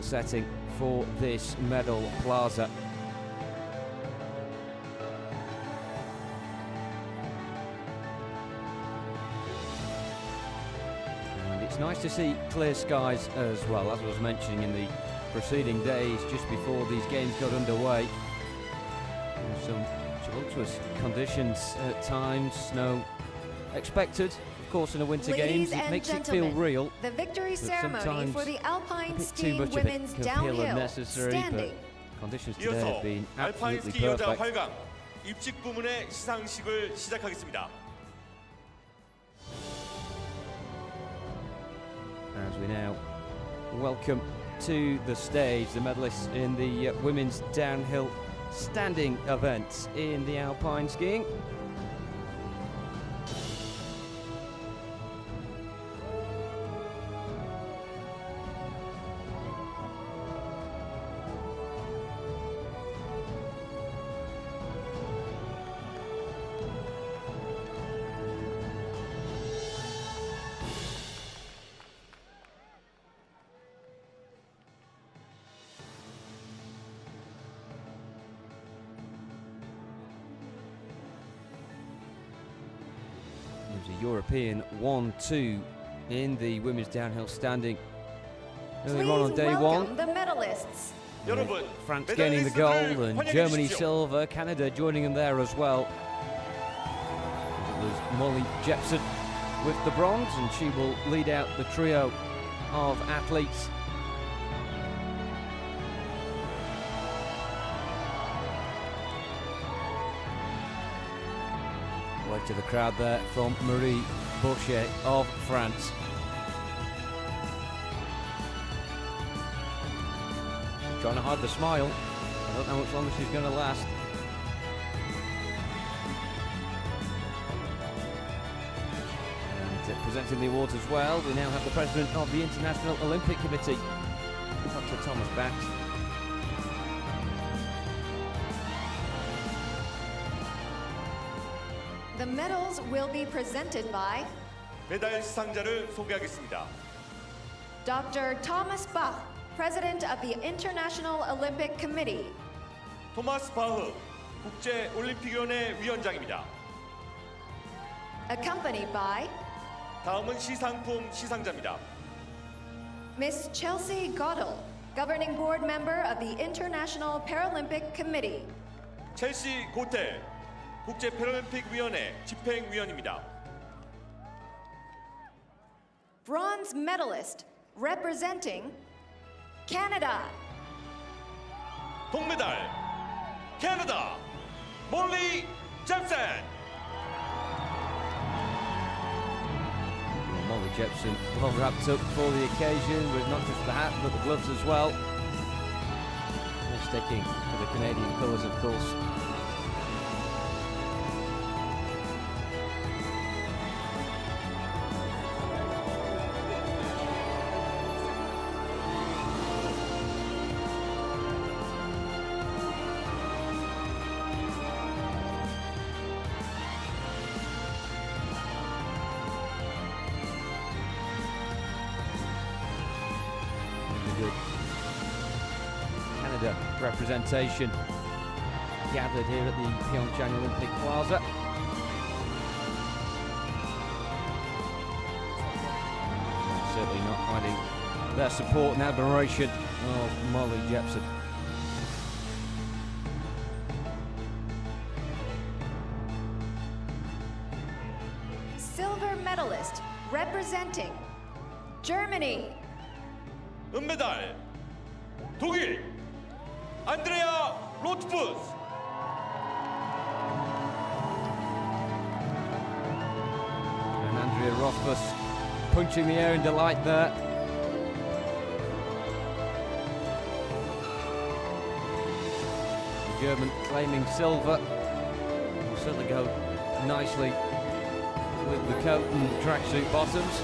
setting for this medal plaza. And it's nice to see clear skies as well, as I was mentioning in the preceding days, just before these games got underway. Some tumultuous conditions at times, snow expected, of course, in a winter games. It makes it feel real. The victory ceremony for the alpine skiing too much women's of it can feel downhill unnecessary, standing. but conditions today have been 알파인 absolutely 스키 여자 perfect. 8강 입직 부문의 시상식을 시작하겠습니다. As we now welcome to the stage the medalists in the women's downhill standing events in the alpine skiing. There's a European 1-2 in the women's downhill standing. Early on day one, the medalists. France gaining the gold and Germany silver, Canada joining them there as well. It was Molly Jepson with the bronze, and she will lead out the trio of athletes. Word to the crowd there from Marie Boucher of France. Trying to hide the smile. I don't know how much longer she's going to last. And presenting the awards as well, we now have the president of the International Olympic Committee, Dr. Thomas Bax. The medals will be presented by 메달 시상자를 소개하겠습니다. Dr. Thomas Bach, President of the International Olympic Committee. 토마스 바흐 국제 올림픽위원회 위원장입니다. Accompanied by 다음은 시상품 시상자입니다. Miss Chelsea Goddell, Governing Board Member of the International Paralympic Committee. 첼시 고텔 국제 패럴림픽 위원회 집행위원입니다. Bronze medalist representing Canada. 동메달 캐나다 몰리 잽슨. Molly Jepson well wrapped up for the occasion, with not just the hat but the gloves as well. And sticking to the Canadian colours, of course. Canada representation gathered here at the PyeongChang Olympic Plaza. Certainly not hiding their support and admiration of Molly Jepson. Silver medalist representing Germany. 은메달 독일 안드레아 로트푸스. And Andrea Rothfuss punching the air in delight there. The German claiming silver. Will certainly go nicely with the coat and tracksuit bottoms.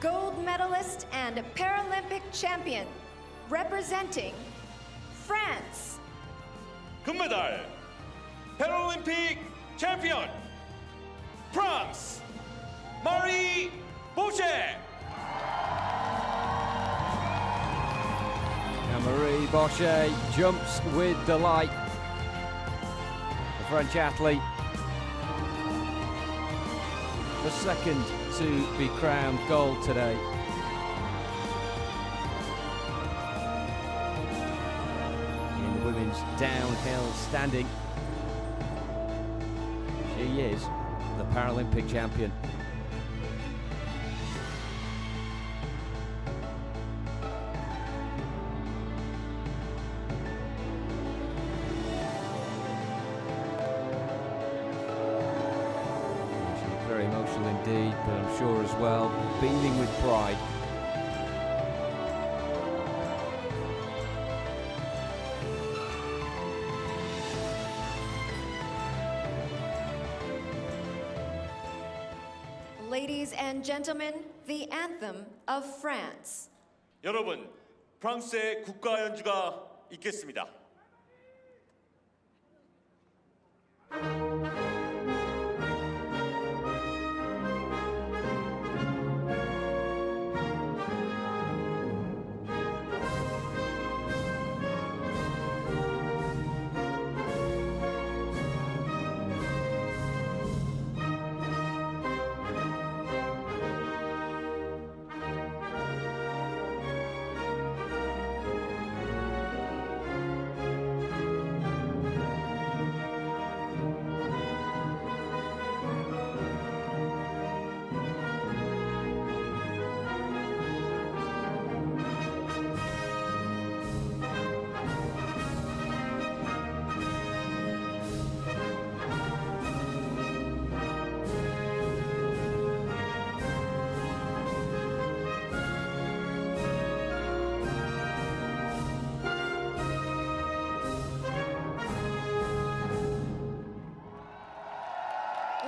gold medalist and Paralympic champion, representing France. 금메달 패럴림픽 챔피언 프랑스 마리 보셰. And Marie Bochet jumps with delight. The French athlete, the second to be crowned gold today. In the women's downhill standing, she is the Paralympic champion. Very emotional indeed, but I'm sure as well beaming with pride. Ladies and gentlemen, the anthem of France. 여러분, 프랑스의 국가 연주가 있겠습니다.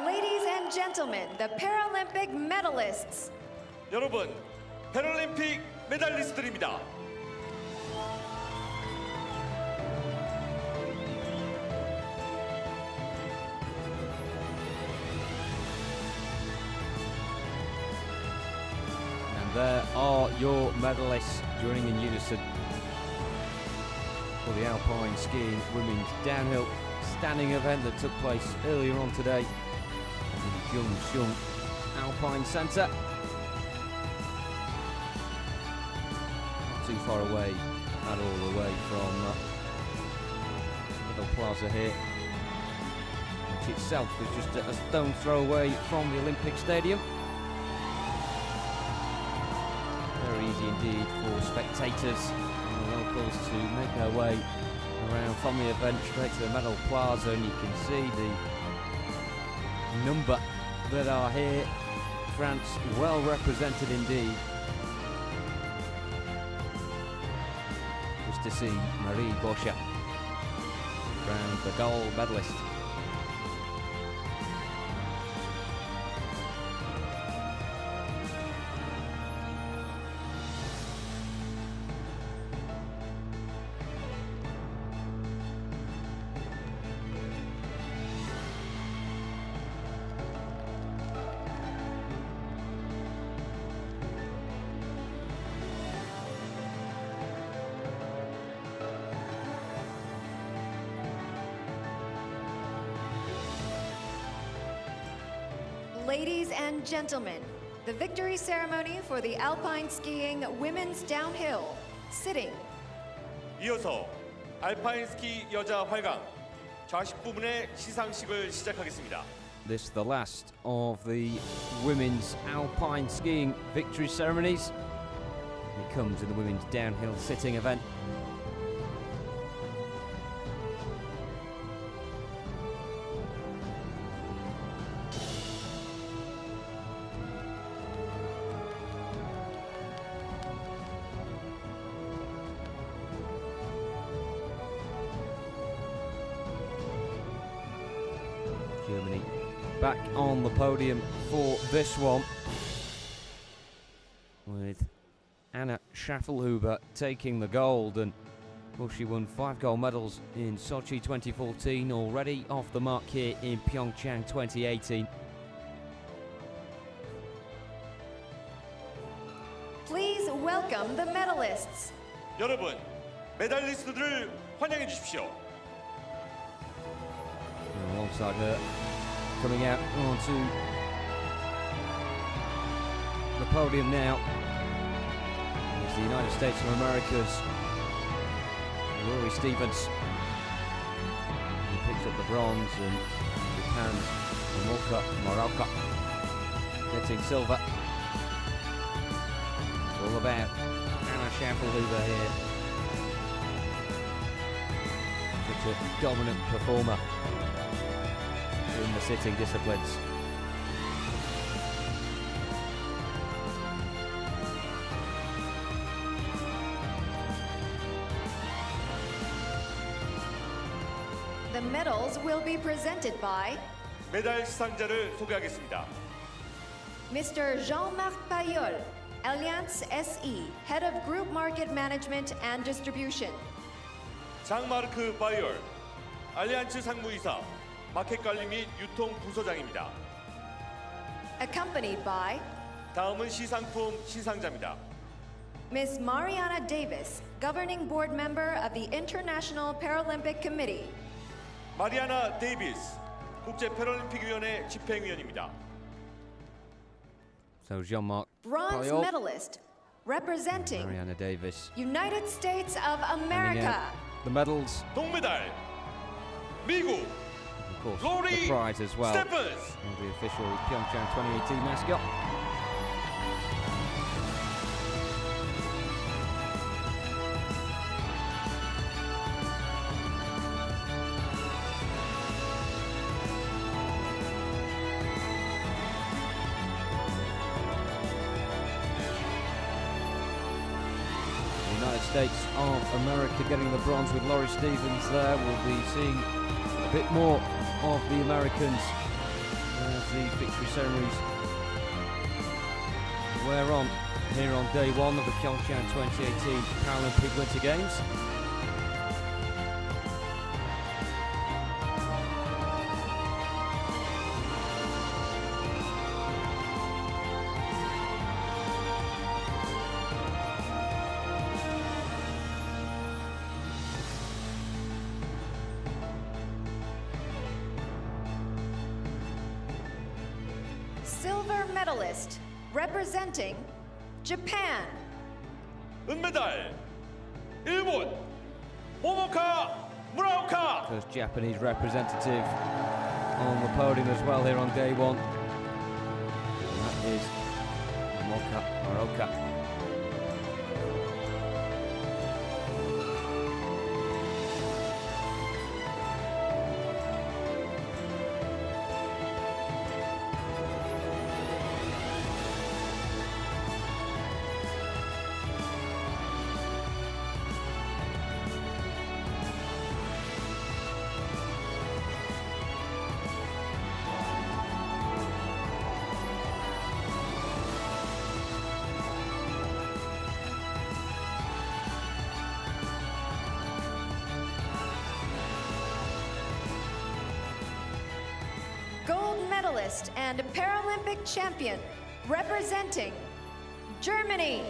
Ladies and gentlemen, the Paralympic medalists. 여러분, 패럴림픽 메달리스트들입니다. And there are your medalists joining in unison for the Alpine Skiing Women's Downhill Standing event that took place earlier on today at the PyeongChang Alpine Centre. Not too far away at all away from Middle Plaza here, which itself is just a stone's throw away from the Olympic Stadium. Very easy indeed for spectators and the locals to make their way around from the event straight to the Medal Plaza, and you can see the number that are here. France well represented indeed. Just to see Marie Bochet crowned the gold medalist. Ladies and gentlemen, the victory ceremony for the Alpine Skiing Women's Downhill, sitting. 이어서 알파인 스키 여자 활강 좌식 부문의 시상식을 시작하겠습니다. This is the last of the women's alpine skiing victory ceremonies. It comes in the women's downhill sitting event. Germany back on the podium for this one. Schaffelhuber taking the gold, and well, she won 5 gold medals in Sochi 2014, already off the mark here in PyeongChang 2018. Please welcome the medalists. 여러분, 메달리스트들을 환영해 주십시오. And alongside her, coming out onto the podium now, is the United States of America's Rory Stevens. He picks up the bronze, and Japan's Muraoka getting silver. It's all about Anna Schaffelhuber here. Such a dominant performer in the sitting disciplines. The medals will be presented by 메달 수상자를 소개하겠습니다. Mr. Jean-Marc Payol, Alliance SE, Head of Group Market Management and Distribution. 장마르크 바이얼, 알리안츠 상무이사, 마켓 관리 및 유통 부서장입니다. Accompanied by 다음은 시상품 시상자입니다. Ms. Mariana Davis, Governing Board Member of the International Paralympic Committee. 마리아나 데이비스, 국제 패럴림픽위원회 집행위원입니다. So Jean-Marc Bronze Payol, medalist, representing Mariana Davis. United States of Handing America. out the medals, 동메달, 미국, of course, 로리 the prize as well. 스테펀스. The official PyeongChang 2018 mascot. United States of America getting the bronze with Laurie Stevens there. We'll be seeing a bit more of the Americans as the victory ceremonies wear on here on day one of the PyeongChang 2018 Paralympic Winter Games. Silver medalist, representing Japan. 은메달, 일본, 모모카 무라오카. First Japanese representative on the podium as well here on day one. And that is Moka Maroka. Gold medalist and Paralympic champion, representing Germany.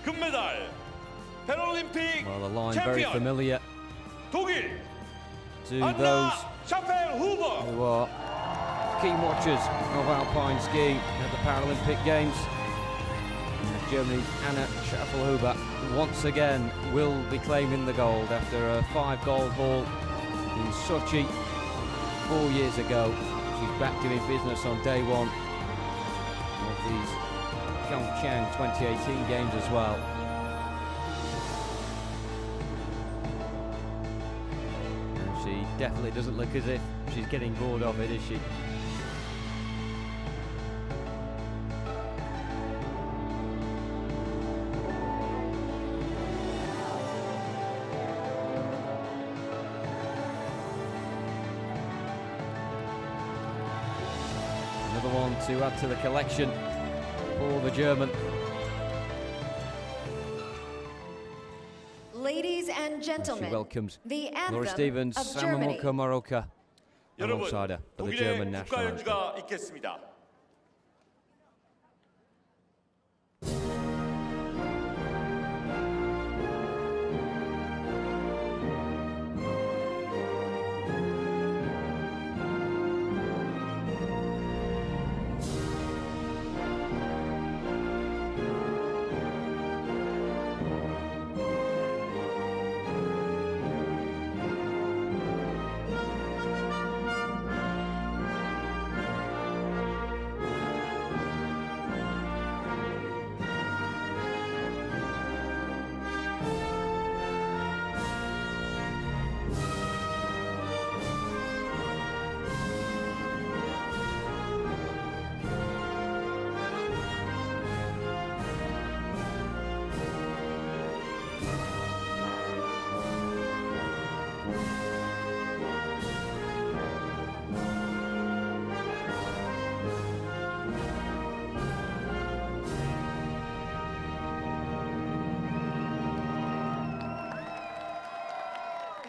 금메달, 패럴림픽 Well, the line very 챔피언, familiar 독일, to 안나 those 샤펠후버. who are keen watchers of alpine skiing at the Paralympic Games. And Germany's Anna Schaffelhuber once again will be claiming the gold after a 5-gold haul in Sochi 4 years ago. She's back doing business on day one of these PyeongChang 2018 Games as well. And she definitely doesn't look as if she's getting bored of it, is she? Another one to add to the collection for the German. Ladies and She gentlemen, welcomes the Laura anthem Stevens, of Sama Germany. Moka Maroka 여러분, alongside her for the 독일의 German national anthem. 국가 연주가 있겠습니다.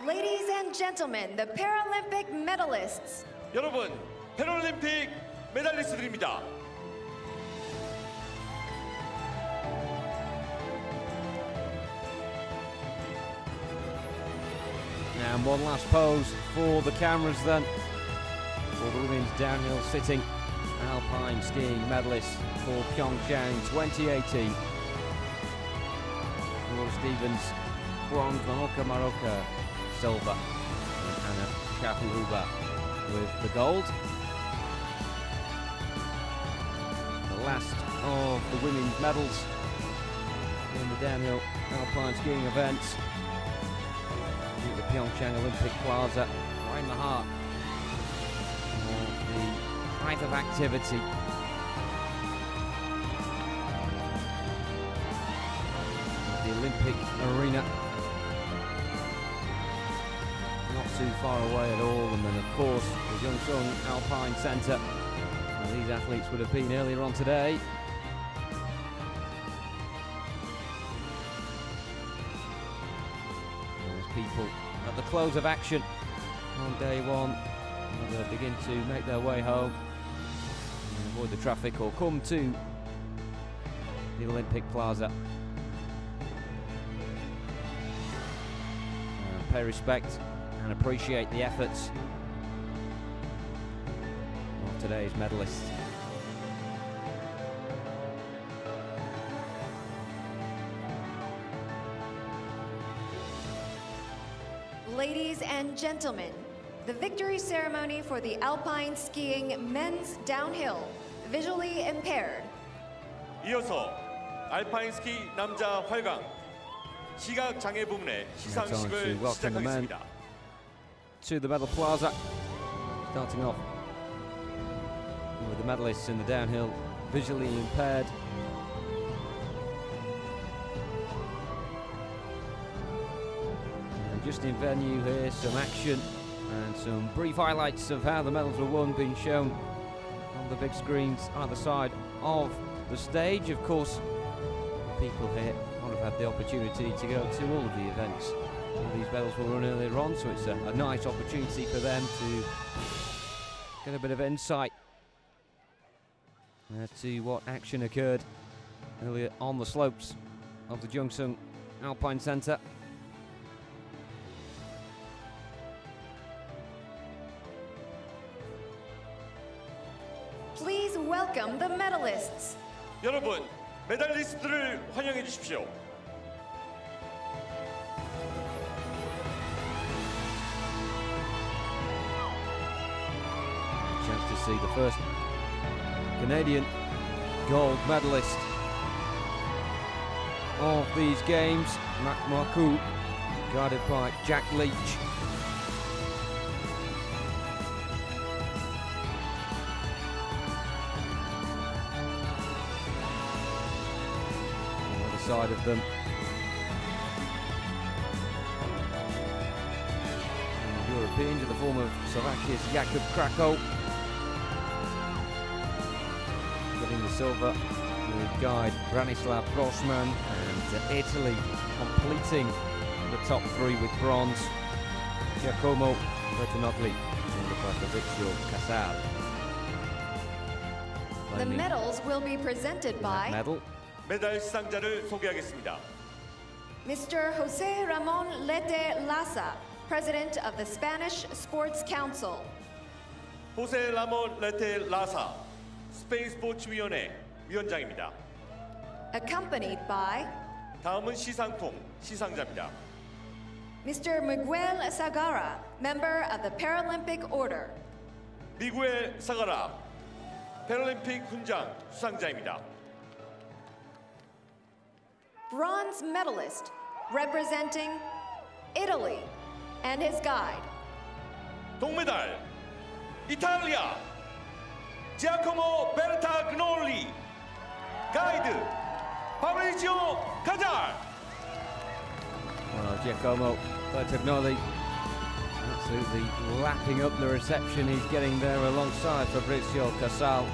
Ladies and gentlemen, the Paralympic medalists. 여러분, 패럴림픽 메달리스트들입니다. And one last pose for the cameras then, for the women's downhill sitting alpine skiing medalists for PyeongChang2018. Laura Stevens, bronze, Mahoka Maroka, silver, and Anna Shakuhuba with the gold. The last of the women's medals in the downhill alpine skiing events. At the PyeongChang Olympic Plaza, right in the heart of the height of activity. The Olympic arena, not too far away at all, and then of course the Gyeongsung Alpine Centre, where these athletes would have been earlier on today. People at the close of action on day one, they'll begin to make their way home and avoid the traffic or come to the Olympic Plaza and pay respect and appreciate the efforts of today's medalists. Ladies and gentlemen, the victory ceremony for the alpine skiing men's downhill, visually impaired. 이어서 알파인 스키 남자 활강 시각 장애 부문의 시상식을 to welcome the men 시작하겠습니다. to the medal plaza, starting off with the medalists in the downhill visually impaired. And just in venue here, some action and some brief highlights of how the medals were won being shown on the big screens either side of the stage. Of course, people here won't have had the opportunity to go to all of the events these medals were run earlier on, so it's a nice opportunity for them to get a bit of insight as to what action occurred earlier on the slopes of the Gyeongsung Alpine Centre. Please welcome the medalists. 여러분, 메달리스트들을 환영해 주십시오. Chance to see the first Canadian gold medalist of these games, Mac Marcoux, guided by Jack Leach. On the other side of them, and Europeans in the form of Slovakia's Jakub Krakow, getting the silver with guide Branislav Grossman, and Italy completing top three with bronze. Giacomo Bertinogli and Fabrizio Casal. The medals will be presented by medal. 메달 수상자를 소개하겠습니다. Mr. Jose Ramon Lete Lassa, President of the Spanish Sports Council. 호세 라몬 레테 라사 스페인 스포츠위원회 위원장입니다. Accompanied by 다음은 시상품 시상자입니다. Mr. Miguel Sagara, member of the Paralympic Order. 미구엘 사가라 패럴림픽 훈장 수상자입니다. Bronze medalist, representing Italy, and his guide. 동메달 이탈리아 지아코모 베르타그놀리 가이드 파브리지오 카잘. Well, Giacomo Bertagnoli absolutely lapping up the reception he's getting there alongside Fabrizio Casal.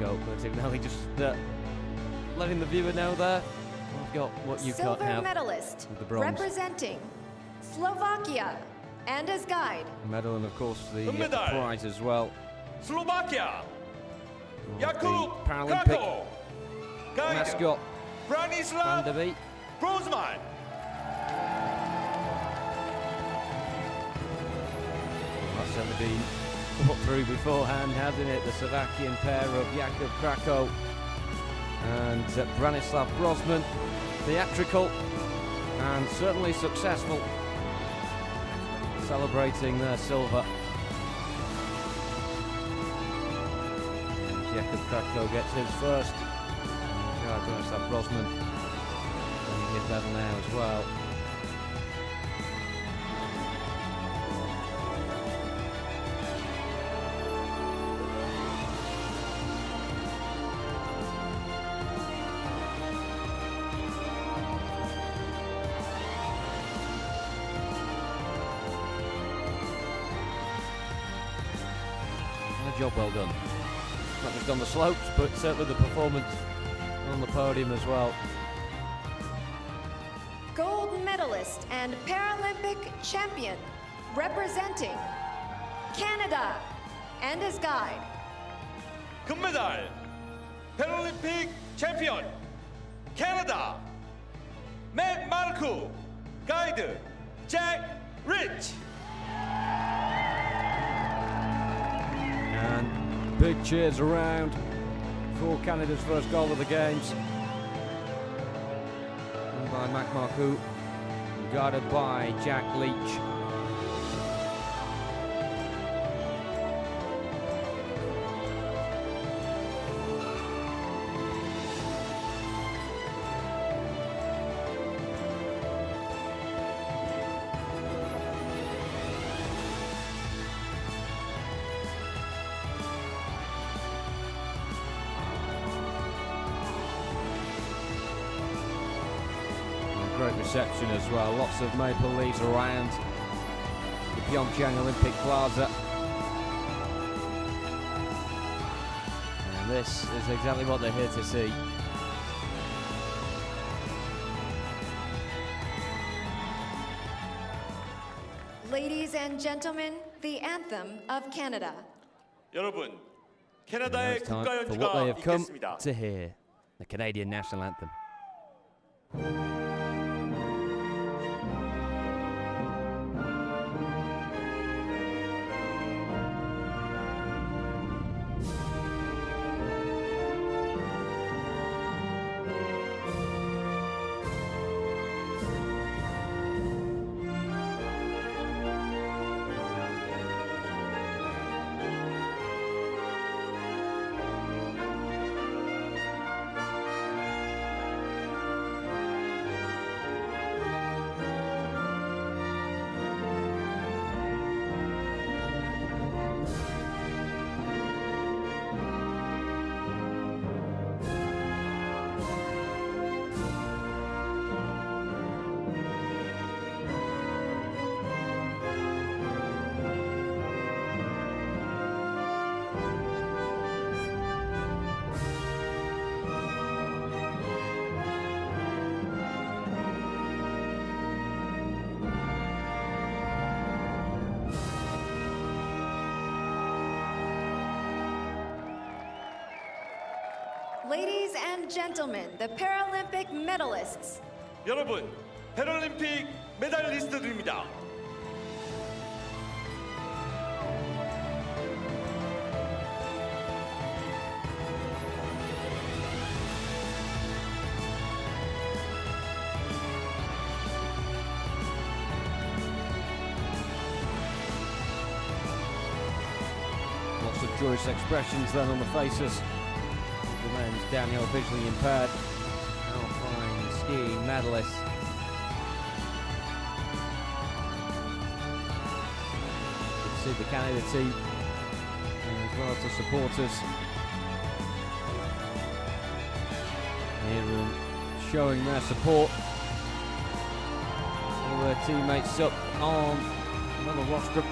Bertagnoli just letting the viewer know there. I've got what you can't Silver have. medalist, with the bronze. representing Slovakia, and his guide. Medal and of course the 금메달. prize as well. 슬로바키아 of 야쿠 the Paralympic 크라코 가이드 mascot Van 브라니슬라 der Beek. 브로즈만. That's certainly been thought through beforehand, hasn't it? The Slovakian pair of Jakub Krako and Branislav Brosman. Theatrical and certainly successful, celebrating their silver. Jakub Krako gets his first. Branislav Brosman winning his medal now as well. Job well done. Not just on the slopes, but certainly the performance on the podium as well. Gold medalist and Paralympic champion, representing Canada, and his guide. 금메달 패럴림픽 챔피언 캐나다 맥 마르쿠 가이드 잭 리치. And big cheers around for Canada's first goal of the games. Won by Mac Marcoux, guarded by Jack Leach. Great reception as well, lots of maple leaves around the PyeongChang Olympic Plaza. And this is exactly what they're here to see. Ladies and gentlemen, the anthem of Canada. 여러분, Now 캐나다의 it's time 국가 for what they 연주가 have come 있겠습니다. to hear, the Canadian national anthem. Ladies and gentlemen, the Paralympic medalists. 여러분, 패럴림픽 메달리스트들입니다. Lots of joyous expressions then on the faces of the men's downhill visually impaired alpine skiing medalists. You can see the Canada team as well as the supporters here and showing their support for their teammates up on another rostrum.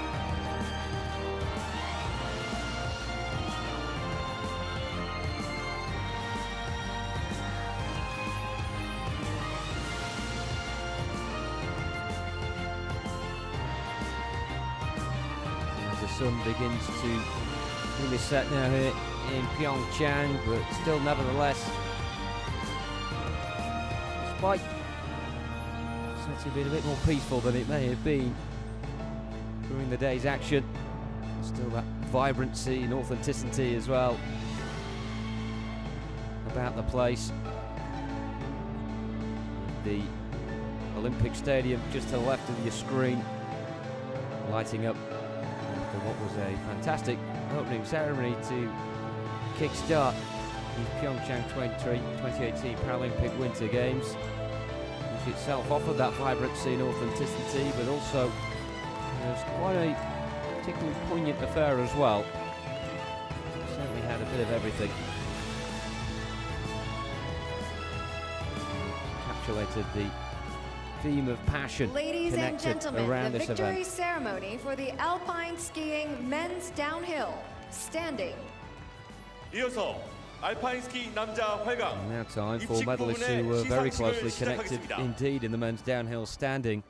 The sun begins to really set now here in PyeongChang, but still nevertheless, despite certainly being a bit more peaceful than it may have been during the day's action, still that vibrancy and authenticity as well about the place. The Olympic Stadium just to the left of your screen, lighting up for what was a fantastic opening ceremony to kick-start the PyeongChang2018 Paralympic Winter Games, which itself offered that vibrancy and authenticity, but also it was quite a particularly poignant affair as well. It certainly had a bit of everything. Encapsulated the theme of passion Ladies and connected gentlemen, around the this victory event. ceremony for the alpine skiing men's downhill, standing. 이어서 알파인 스키 남자 활강 And now time for 입식 medalists 부분의 who were very 시상식을 closely connected 시작하겠습니다. indeed in the men's downhill standing.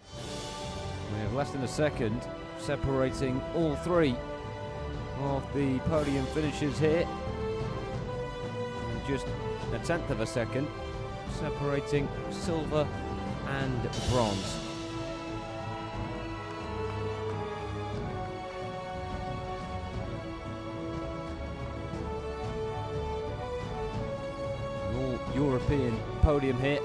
We have less than a second separating all three of the podium finishers here. And just a tenth of a second separating silver and bronze. An all-European podium here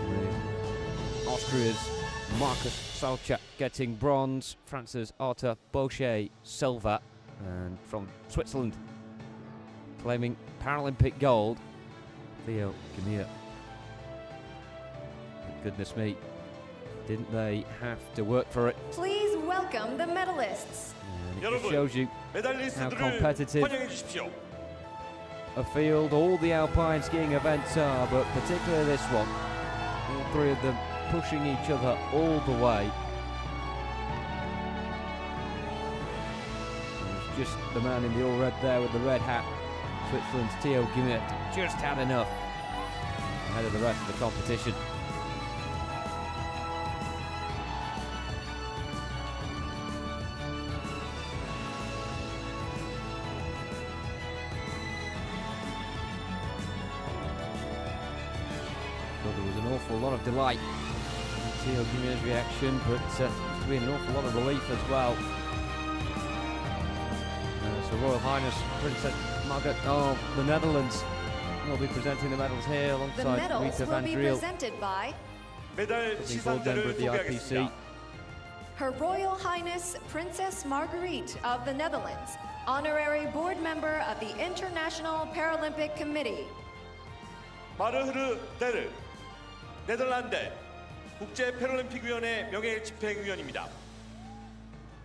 with Austria's Markus Salchak getting bronze, France's Arthur Bauchet silver, and from Switzerland claiming Paralympic gold, Theo Gamir. Goodness me, didn't they have to work for it? Please welcome the medalists. And it just 여러분, shows you 메달리스트들을 competitive 환영해 주십시오. a field all the alpine skiing events are, but particularly this one. All three of them pushing each other all the way. It's just the man in the all red there with the red hat, Switzerland's Theo Gamir, just had enough ahead of the rest of the competition. So there was an awful lot of delight in Theo Gamir's reaction, but seems to be an awful lot of relief as well. So Royal Highness Princess Margaret of the Netherlands will be presenting the medals here The alongside medals Rita will van be Driel, presented by 메달 the board member 시상자를 of the IPC. 소개하겠습니다. Her Royal Highness Princess Marguerite of the Netherlands, honorary board member of the International Paralympic Committee. 마르흐르 데르 네덜란드 국제 패럴림픽위원회 명예집행위원입니다.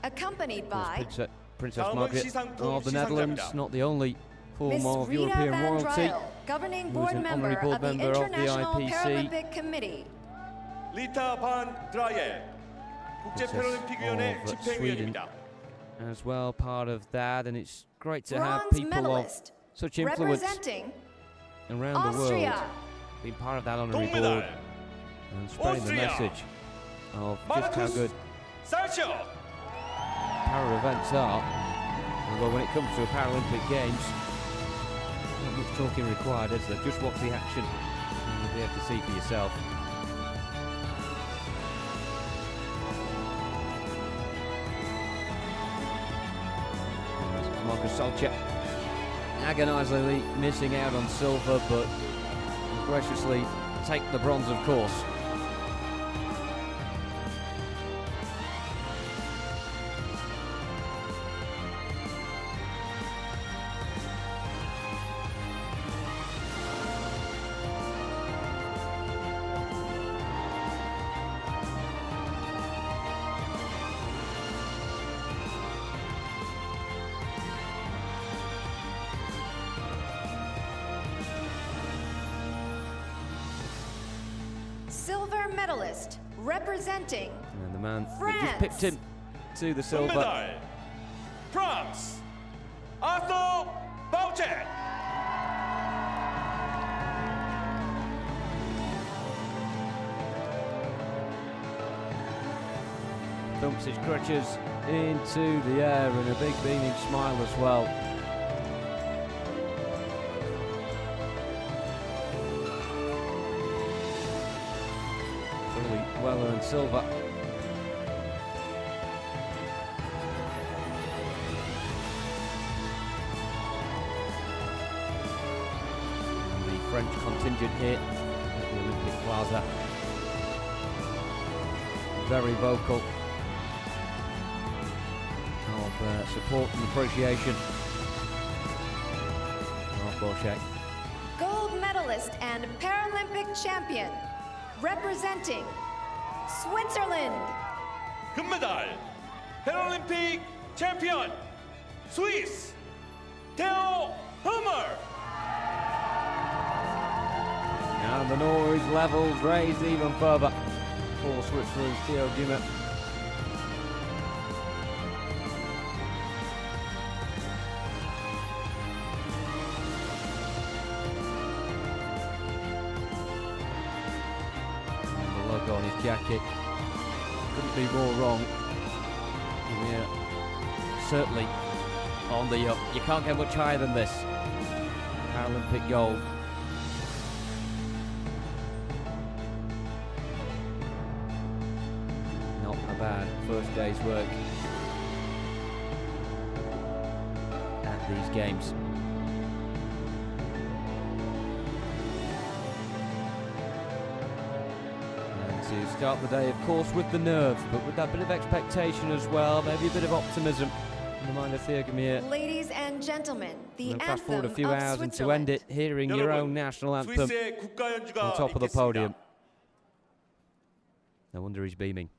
Accompanied Of course, by Princess 다음은 Margaret 시상품 of the Netherlands, 시상자입니다. not the only form Miss of Rita European van royalty, Driel, governing who is board an member honorary board of the member of the International IPC. Paralympic Committee. 리타 반 드라예 국제 Princess 패럴림픽위원회 of 집행위원입니다. as well, part of that, and it's great to have Bronze people of medalist, such influence representing around the world Austria. being part of that honorary board 동메달 and spreading the Austria. message of just how 마르쿠스 good 살치오 para events are. Although when it comes to Paralympic Games, talking required, is there? Just watch the action and you'll be able to see for yourself. Marcus Solcher agonisingly missing out on silver, but graciously take the bronze, of course. Silver medalist representing And the man that France. just pipped him to the silver. 금메달 France Arthur Bauchet. Thumps his crutches into the air and a big beaming smile as well. Fully well earned silver. And the French contingent here at the Olympic Plaza. Very vocal of support and appreciation of Bauchet. gold medalist and Paralympic champion representing Switzerland. 금메달 패럴림픽 챔피언 스위스 테오 허머. And the noise levels raised even further for Switzerland's Theo Gimmer. On his jacket, couldn't be more wrong. We're certainly on the up. You can't get much higher than this. Paralympic gold. Not a bad first day's work at these games. To start the day, of course, with the nerve, but with that bit of expectation as well, maybe a bit of optimism in the mind of Theo Gimmer. Ladies and gentlemen, the And anthem fast forward a few of hours and to end it, hearing your own national anthem 스위스의 국가 연주가 on top of the podium. 있겠습니다. No wonder he's beaming.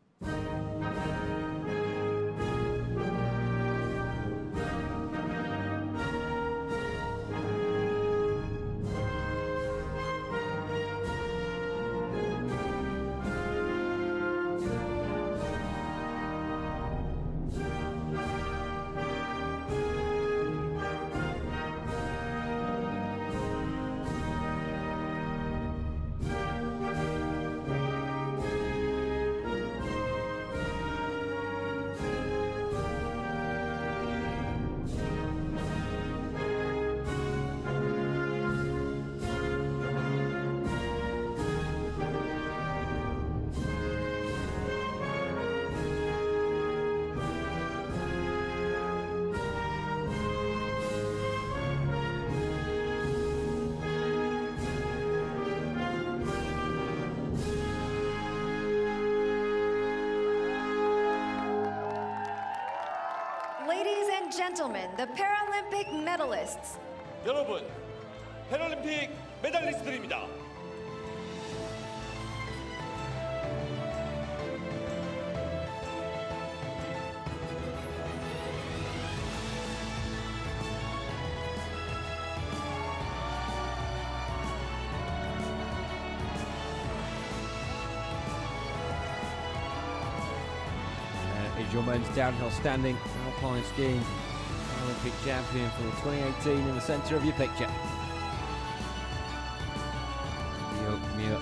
Ladies and gentlemen, the Paralympic medalists. 여러분, 패럴림픽 메달리스트들입니다. Is your men's downhill standing alpine skiing Olympic champion for 2018 in the centre of your picture. Theo Gimmer.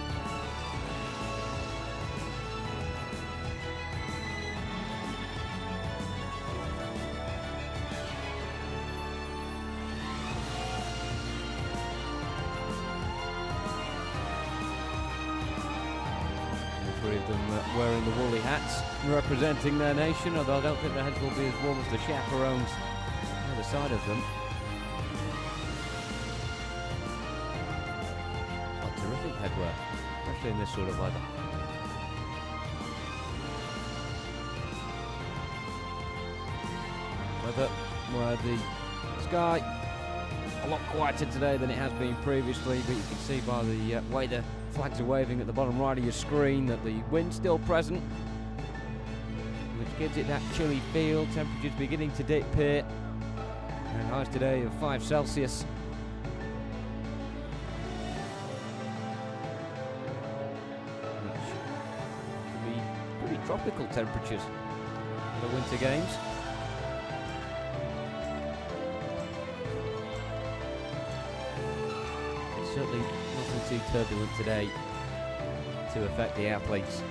them wearing the woolly hats, representing their nation, although I don't think their heads will be as warm as the chaperones on the other side of them. Like terrific headwear, especially in this sort of weather. Weather where the sky a lot quieter today than it has been previously, but you can see by the way the flags are waving at the bottom right of your screen that the wind's still present, which gives it that chilly feel. Temperatures beginning to dip here, and highs today of 5 Celsius. Which could be pretty tropical temperatures for the Winter Games. Certainly nothing too turbulent today to affect the athletes.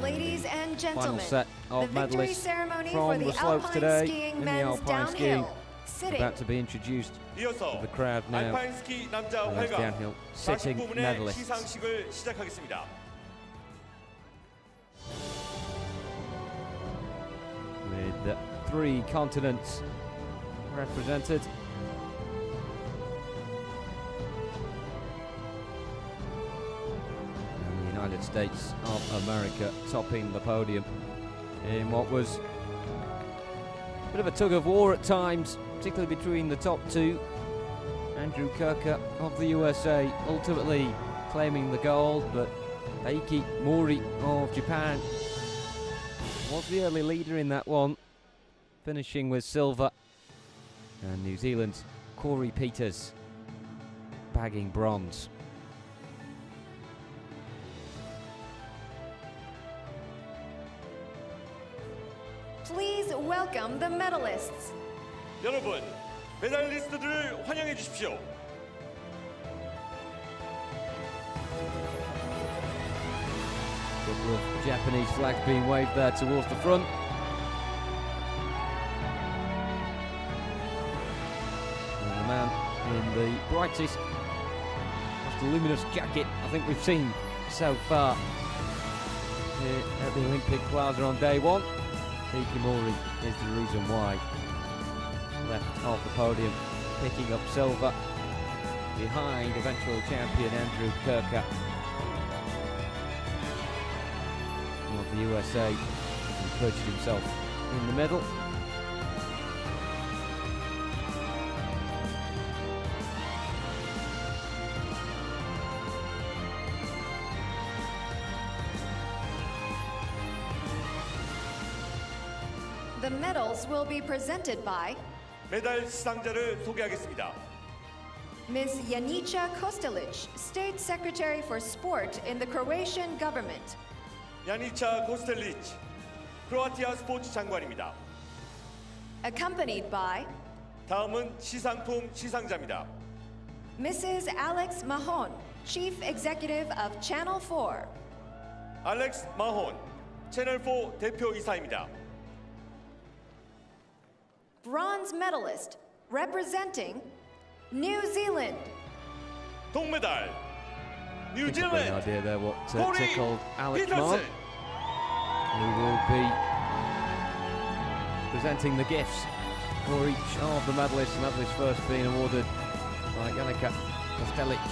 Ladies and gentlemen, Final set of the victory medalists ceremony for from the the slopes alpine today skiing in the men's alpine skiing, downhill. Sitting. about to be introduced 이어서 to the crowd now. 알파인 스키 남자 And those 활강 downhill sitting 40부문의 medalists. 시상식을 시작하겠습니다. With 3 continents represented. And the United States of America topping the podium in what was a bit of a tug of war at times, particularly between the top 2. Andrew Kirker of the USA ultimately claiming the gold, but Eiki Mori of Japan was the early leader in that one, finishing with silver. And New Zealand's Corey Peters bagging bronze. Please welcome the medalists. 여러분, 메달리스트들을 환영해 주십시오. Couple of Japanese flags being waved there towards the front. And the man in the brightest, most luminous jacket I think we've seen so far here at the Olympic Plaza on day 1. Ikimori is the reason why. Left off the podium, picking up silver behind eventual champion Andrew Kirker of the USA, who perched himself in the middle. The medals will be presented by 메달 시상자를 소개하겠습니다. Ms. Janica Kostelic, State Secretary for Sport in the Croatian government. 야니차 고스텔리치, 크로아티아 스포츠 장관입니다. Accompanied by 다음은 시상품 시상자입니다. Mrs. Alex Mahon, Chief Executive of Channel 4. 알렉스 마혼, 채널4 대표이사입니다. Bronze medalist representing New Zealand. 동메달, I think I've got an 뉴질랜드, idea there what Corey tickled Alex Peterson. Mark, who will be presenting the gifts for each of the medalists. The medalist first being awarded by Janica Kostelic,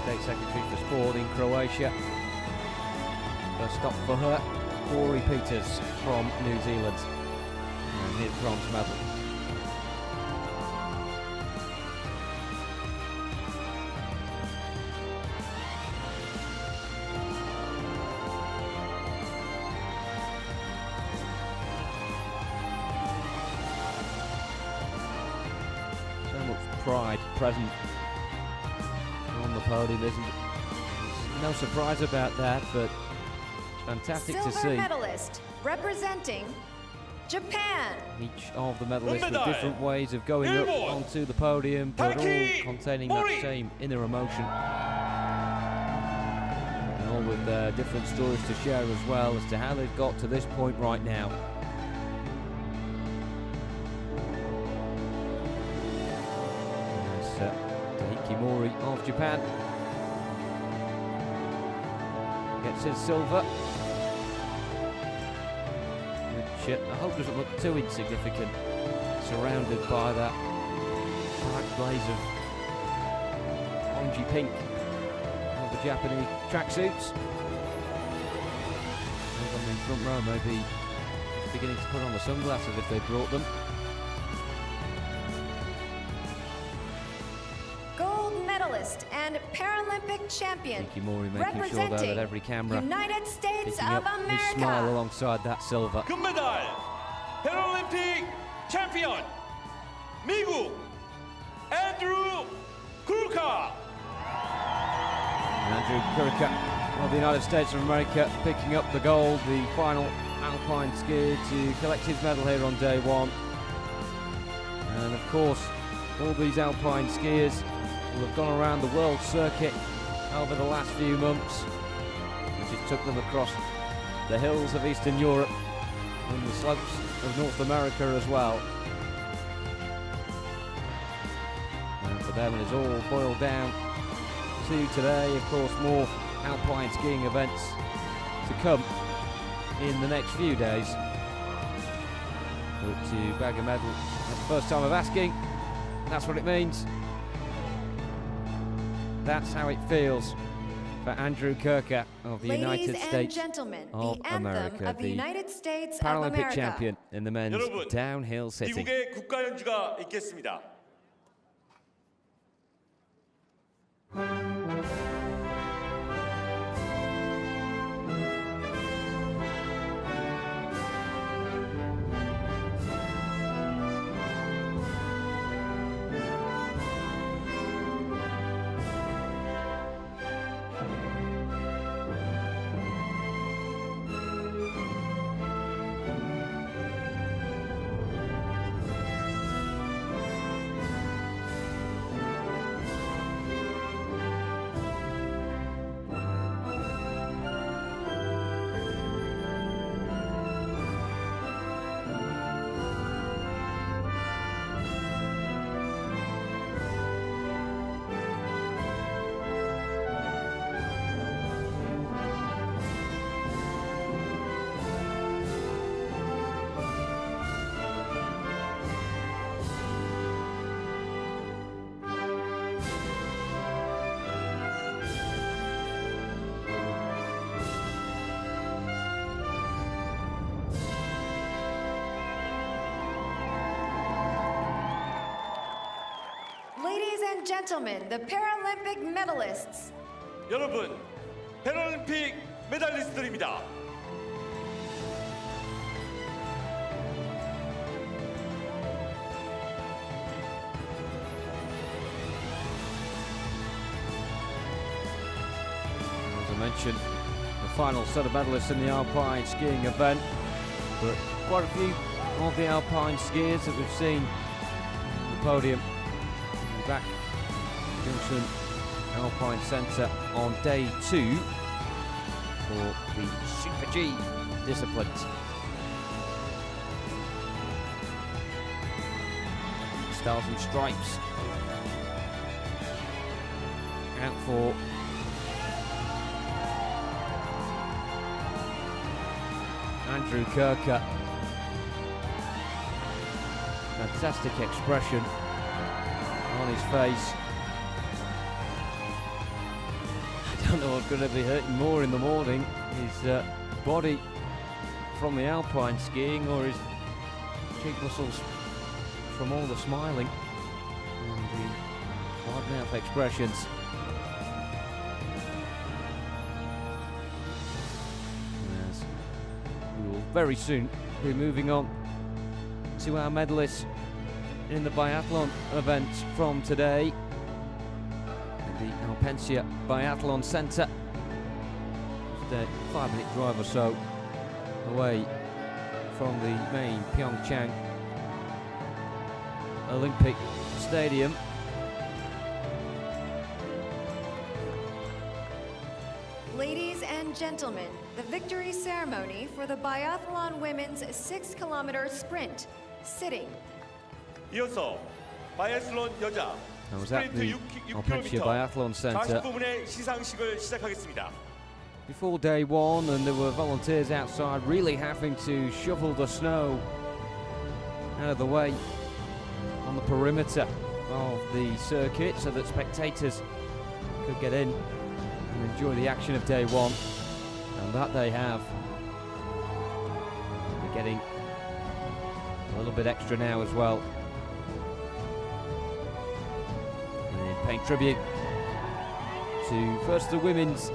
State Secretary for Sport in Croatia. First stop for her, Corey Peters from New Zealand, and his bronze medal. So much pride present on the podium, isn't it? There's no surprise about that, but it's fantastic to Silver see medalist representing Japan. each of the medalists with 금메달, different ways of going up 일본, onto the podium, but all 타키, containing 모리. that same inner emotion. And all with different stories to share as well as to how they've got to this point right now. As Mori of Japan gets his silver, which I hope doesn't look too insignificant, surrounded by that bright blaze of orangey pink of the Japanese tracksuits. Those on the front row maybe beginning to put on the sunglasses if they brought them. Gold medalist and Paralympic champion, Mori making sure though that every camera United States picking of up his smile America. alongside that silver. 금메달 패럴림픽 챔피언 미국 앤드루 쿠르카. Andrew Kurika of the United States of America picking up the gold, the final alpine skier to collect his medal here on day one. And of course, all these alpine skiers will have gone around the world circuit over the last few months, which has took them across the hills of Eastern Europe and the slopes of North America as well. And for them it is all boiled down to today. Of course, more alpine skiing events to come in the next few days. But to bag a medal at the first time of asking, that's what it means. That's how it feels for Andrew Kurika of the United States gentlemen, of the anthem America, of the United States Paralympic of America. champion in the men's 여러분, downhill sitting. 미국의 국가 연주가 있겠습니다. Ladies and gentlemen, the Paralympic medalists. 여러분, 패럴림픽 메달리스트들입니다. As I mentioned, the final set of medalists in the alpine skiing event, but quite a few of the alpine skiers that we've seen on the podium in the back Junction Alpine Centre on day 2 for the Super G disciplines. Stars and Stripes out for Andrew Kurika. Fantastic expression on his face. I don't know what's going to be hurting more in the morning, his body from the alpine skiing or his cheek muscles from all the smiling and the wide mouth expressions. Yes. We will very soon be moving on to our medalists in the biathlon events from today. The Alpensia Biathlon Centre, just a 5-minute drive or so away from the main PyeongChang Olympic Stadium. Ladies and gentlemen, the victory ceremony for the biathlon women's 6-kilometer sprint, sitting. 이어서 바이애슬론 여자 I was at the Hampshire 6km Biathlon Centre 40분의 시상식을 시작하겠습니다. before day one, and there were volunteers outside really having to shovel the snow out of the way on the perimeter of the circuit so that spectators could get in and enjoy the action of day one, and that they have. They're getting a little bit extra now as well. And then paying tribute to first the women's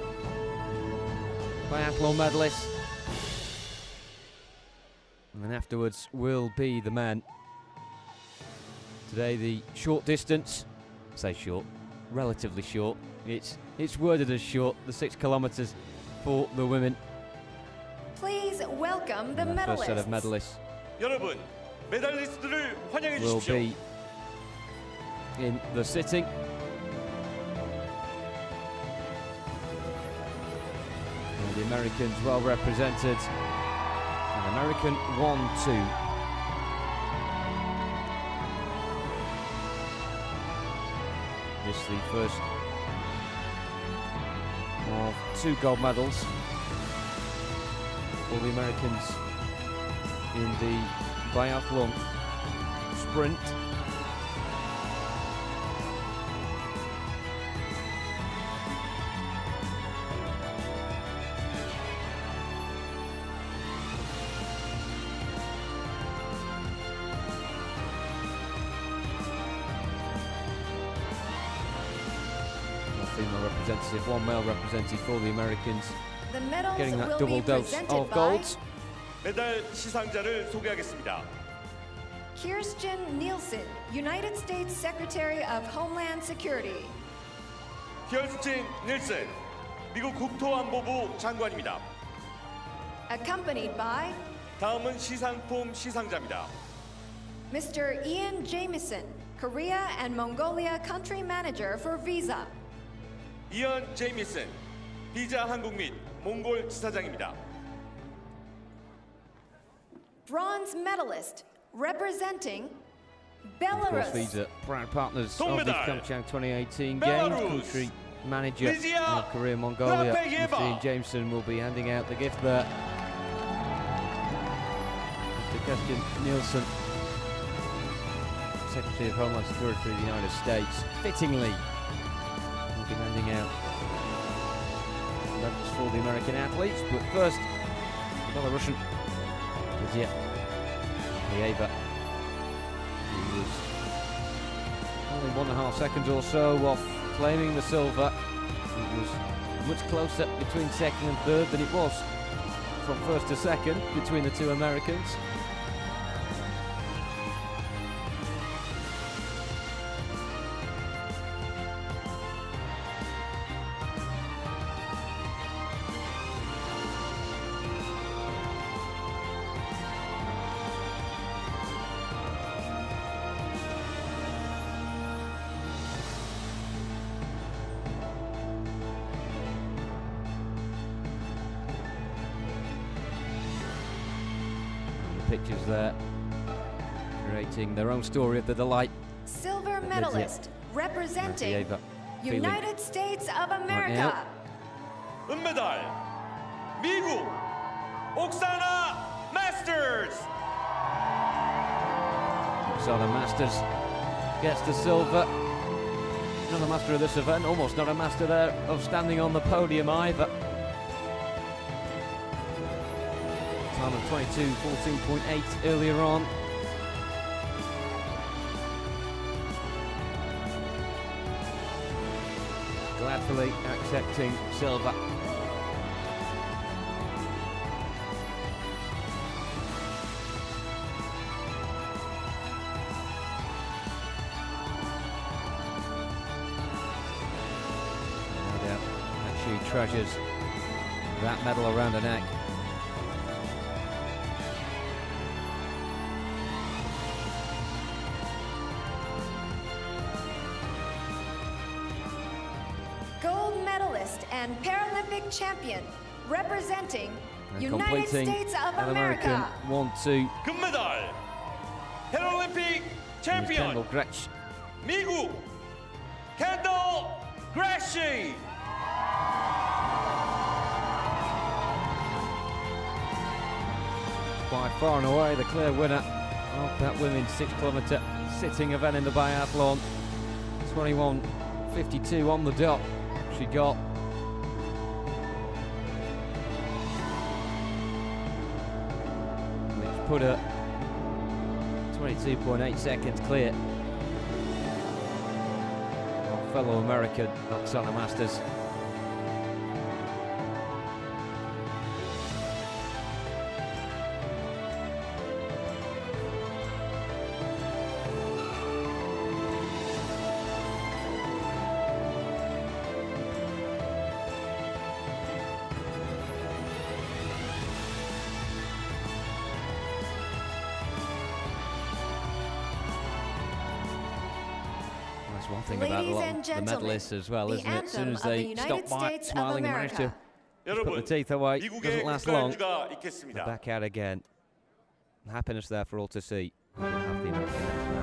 biathlon medalists, and then afterwards will be the men. Today the short distance, I say short, relatively short, it's worded as short, the 6 kilometres for the women. Please welcome the And the first set of medalists. medalists 여러분, 메달리스트를 환영해 will 주십시오. be in the sitting. And the Americans well represented. An American 1-2. This is the first of 2 gold medals for the Americans in the biathlon sprint. Female representative, 1 male representative for the Americans, The medals getting that will double be dose presented of by golds. 메달 시상자를 소개하겠습니다. Kirsten Nielsen, United States Secretary of Homeland Security. 히얼스틴 닐슨, 미국 국토안보부 장관입니다. Accompanied by 다음은 시상품 시상자입니다. Mr. Ian Jamieson, Korea and Mongolia Country Manager for Visa. 이언 제이미슨, 비자 한국 및 몽골 지사장입니다. Bronze medalist representing Of course, these Belarus. are proud partners of the 동메달, PyeongChang2018 Games. Belarus, Country manager 리지아 of Korea, Mongolia, 라페예바. Mr. Ian Jameson, will be handing out the gift there. Mr. Kirsten Nielsen, Secretary of Homeland Security of the United States, fittingly will be handing out medals for the American athletes. But first, the Belarusian Lidia Eva, who was only 1.5 seconds or so off claiming the silver. It was much closer between second and third than it was from first to second between the 2 Americans. Pictures there, creating their own story of the delight. Silver medalist representing Eva feeling United States of America. 은메달, 미국 옥사나 마스터스. Oksana Masters gets the silver. Not a master of this event, almost not a master there of standing on the podium either. Time of 22:14.8 earlier on. Gladly accepting silver. No doubt that she treasures that medal around her neck. Gold medalist and Paralympic champion representing And United completing States of an American America. 1-2 금메달, 패럴림픽 is Kendall 챔피언, Gretsch. 미국 Kendall Grashy. By far and away the clear winner of that women's 6 kilometre sitting event in the biathlon. 21:52 on the dot she got. Which put her 22.8 seconds clear of fellow American Oksana Masters. One thing about a lot of the medalists as well, isn't it? As soon as they stop smiling and manage to put the teeth away, it doesn't last long. They're back out again. Happiness there for all to see. We'll have the American now.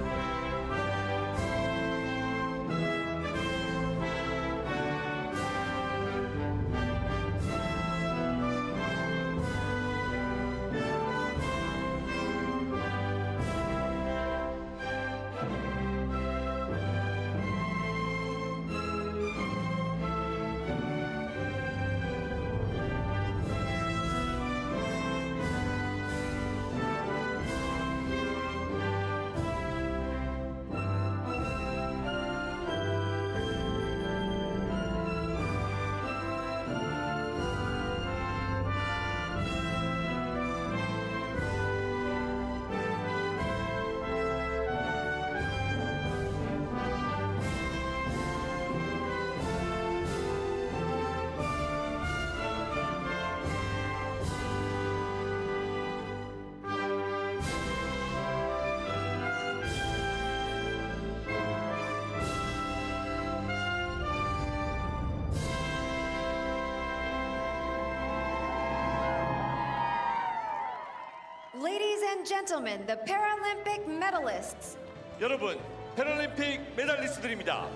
Ladies and gentlemen, the Paralympic medalists. 여러분, 패럴림픽 메달리스트들입니다.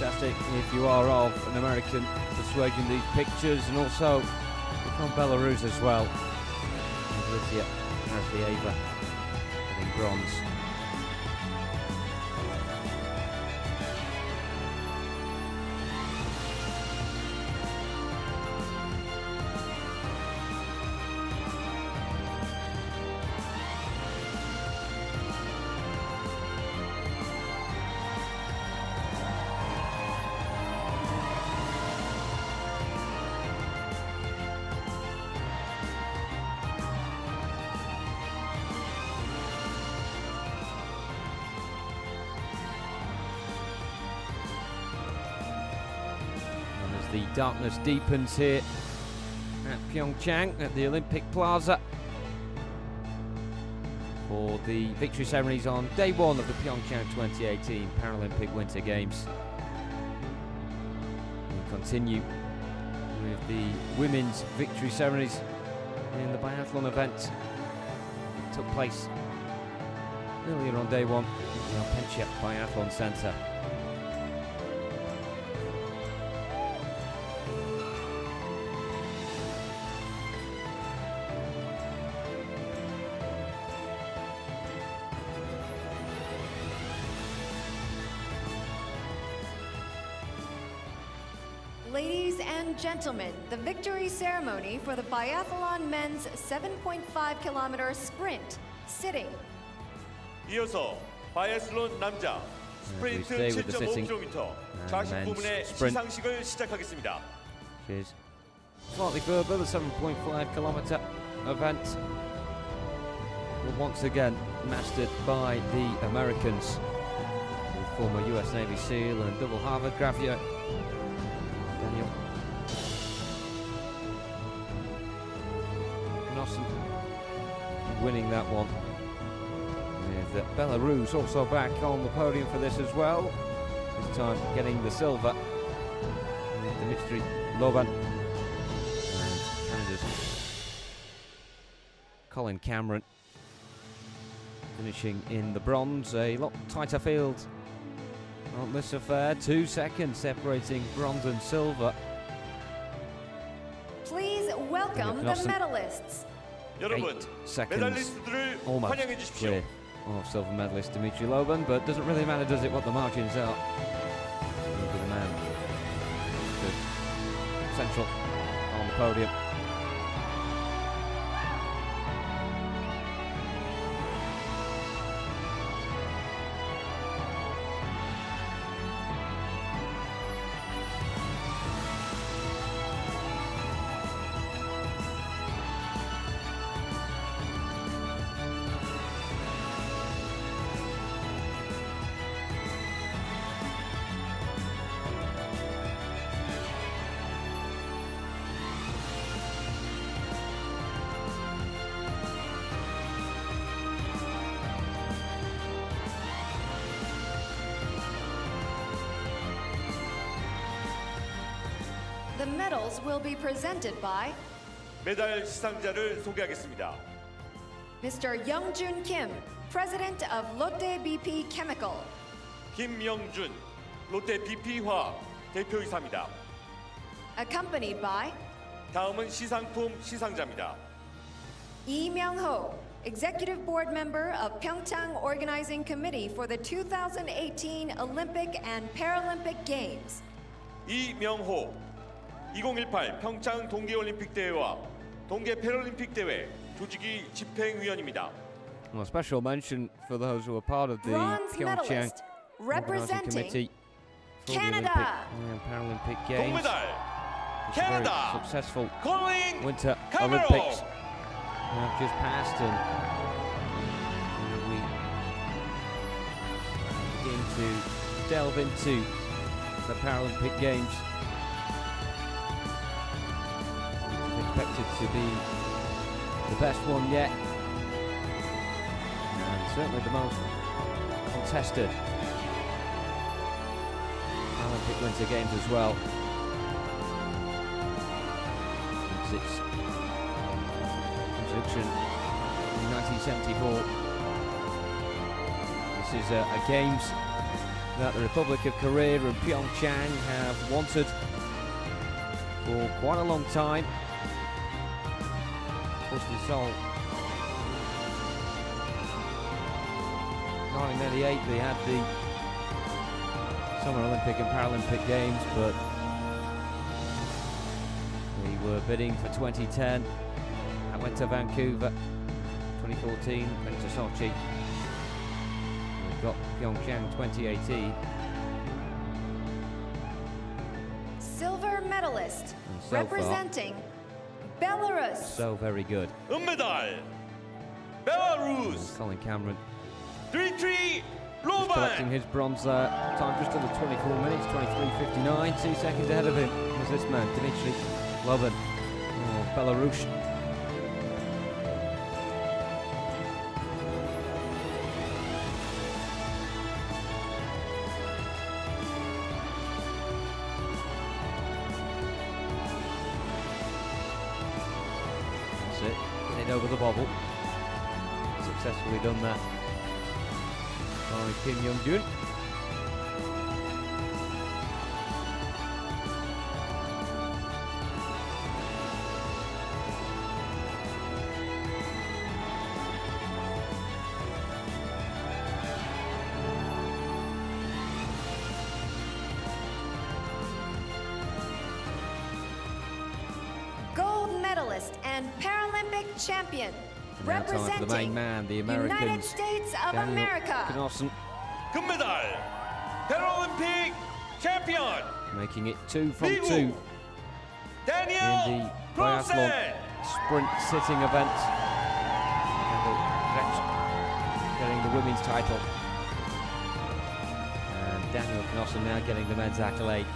Fantastic if you are of an American persuasion, these pictures, and also from Belarus as well. Lydia Arfieva getting bronze. The darkness deepens here at PyeongChang at the Olympic Plaza for the victory ceremonies on day one of the PyeongChang 2018 Paralympic Winter Games. We'll continue with the women's victory ceremonies in the biathlon event that took place earlier on day one at the IMPAIRED Biathlon Centre. Ladies and gentlemen, the victory ceremony for the biathlon men's 7.5 kilometer sprint sitting. 이어서 바이애슬론 남자 스프린트 we stay with the sitting 7.5km and 좌식 men's 부문의 sprint. 시상식을 시작하겠습니다. Which is slightly further, the 7.5 kilometre event will once again mastered by the Americans. The former US Navy SEAL and double Harvard graduate Daniel Knosson winning that one. With Belarus also back on the podium for this as well. This time getting the silver. Dmitry Loban. And Canada's Colin Cameron finishing in the bronze. A lot tighter field on this affair. 2 seconds separating bronze and silver. Please welcome the medalists. 여러분, 8 seconds 메달리스트들을 almost 환영해 주십시오. clear of silver medalist Dmitry Loban, but doesn't really matter, does it, what the margins are? He'll be the man central on the podium. The medals will be presented by 메달 시상자를 소개하겠습니다. Mr. Youngjun Kim, President of Lotte BP Chemical. 김영준, 롯데 BP화 대표이사입니다. Accompanied by 다음은 시상품 시상자입니다. Lee Myung-ho, Executive Board Member of PyeongChang Organizing Committee for the 2018 Olympic and Paralympic Games. 이명호, 2018 평창 동계올림픽 대회와 동계 패럴림픽 대회 조직위 집행위원입니다. Well, a special mention for those who are part of the Bronze PyeongChang medalist Organising representing Committee for the Canada. Olympic and Paralympic Games. 동메달 It's a very 캐나다 successful 콜린 Winter 카메로. Olympics have just passed, and we begin to delve into the Paralympic Games. It's expected to be the best one yet, and certainly the most contested Paralympic Winter Games as well. Since its introduction in 1974. This is a Games that the Republic of Korea and PyeongChang have wanted for quite a long time. Of course, we saw 1988 they had the Summer Olympic and Paralympic Games, but we were bidding for 2010. I went to Vancouver. 2014 went to Sochi. We've got PyeongChang2018. Silver medalist And so representing Belarus. So very good. 은메달 벨라루스 Colin Cameron 드미트리 just collecting 로반. his bronze there. Time just under 24 minutes, 23:59. 2 seconds ahead of him was this man, Dmitry Loban of Belarus. That's it, get it over the bobble. Successfully done that by Kim Young-jun. Gold medalist and Paralympic champion Now time for the main representing man, the United Americans. States of Daniel America. Knosson 금메달 패럴림픽 챔피언 making it 2 from 2 미국 in 다니엘 the biathlon 프롬센. sprint sitting event. Kendall Kretsch getting the women's title. And Daniel Knosson now getting the men's accolade.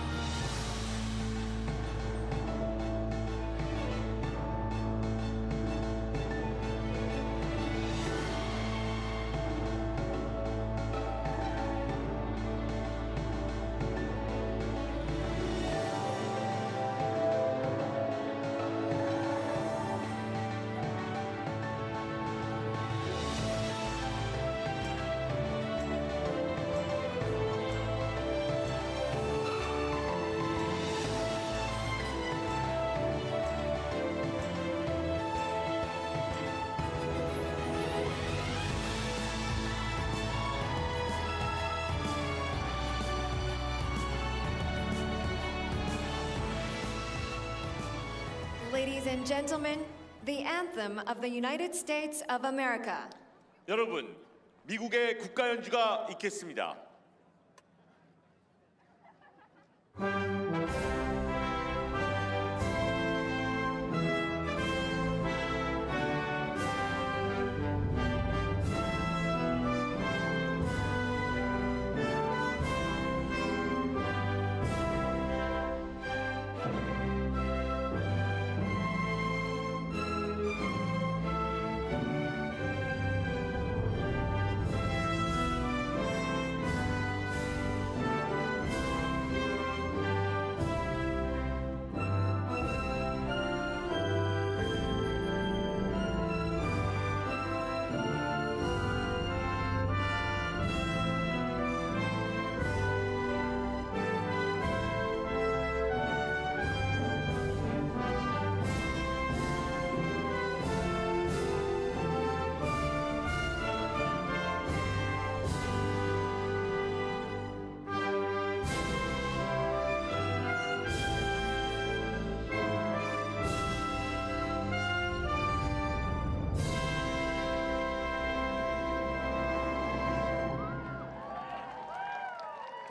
ladies and gentlemen, the anthem of the United States of America. 여러분, 미국의 국가 연주가 있겠습니다.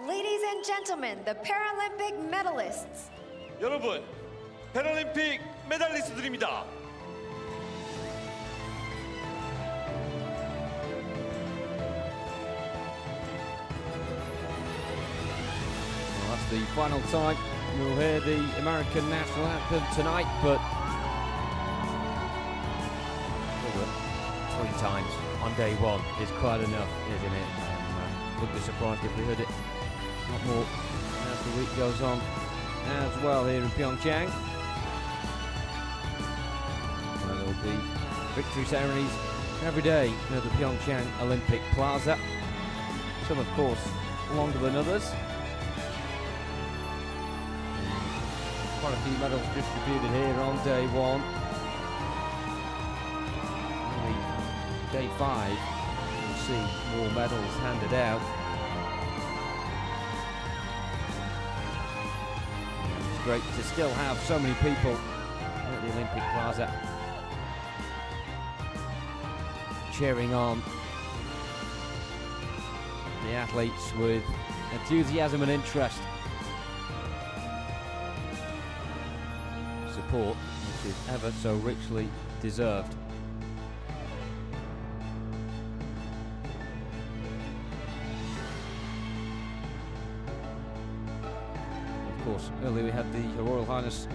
Ladies and gentlemen, the Paralympic medalists. 여러분, 패럴림픽 메달리스트들입니다. Well, that's the final time we'll hear the American national anthem tonight, but 3 times on day one is quite enough, isn't it? Wouldn't be surprised if we heard it a lot more as the week goes on as well here in PyeongChang. Well, there will be victory ceremonies every day at the PyeongChang Olympic Plaza. Some, of course, longer than others. Quite a few medals distributed here on day one. Only day 5, you'll see more medals handed out. It's great to still have so many people at the Olympic Plaza cheering on the athletes with enthusiasm and interest. Support which is ever so richly deserved. Of course, earlier we had Her Royal Highness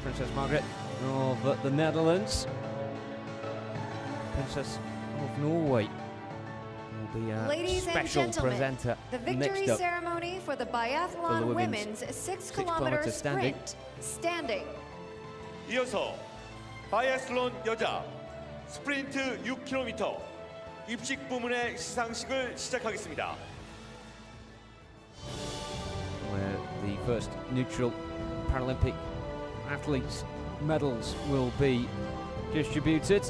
Princess Margaret of the Netherlands. Princess of Norway will be our Ladies and special gentlemen, presenter the victory next up. ceremony for the For biathlon the women's women's 6-kilometer 6km standing. sprint standing. 이어서 바이애슬론 여자 스프린트 6km 입식 부문의 시상식을 시작하겠습니다. Where the first neutral Paralympic athletes' medals will be distributed.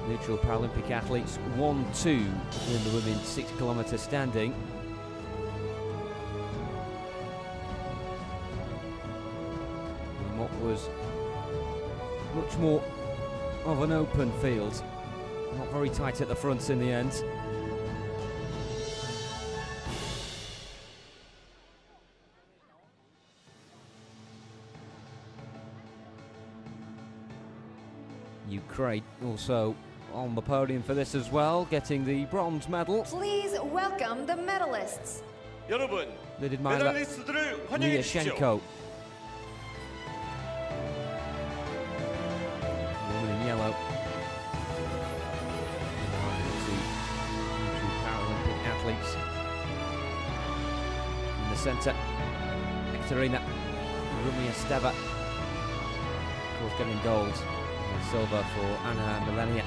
Neutral Paralympic athletes 1-2 in the women's 6-kilometer standing. In what was much more of an open field, not very tight at the front in the end. Ukraine also on the podium for this as well, getting the bronze medal. Please welcome the medalists. 여러분, Led by 메달리스트들을 환영해 주십시오. Lyashenko. Woman in yellow. Two Paralympic athletes in the centre. Ekaterina Rumiasteva, of course, getting gold. And silver for Anna Milenia.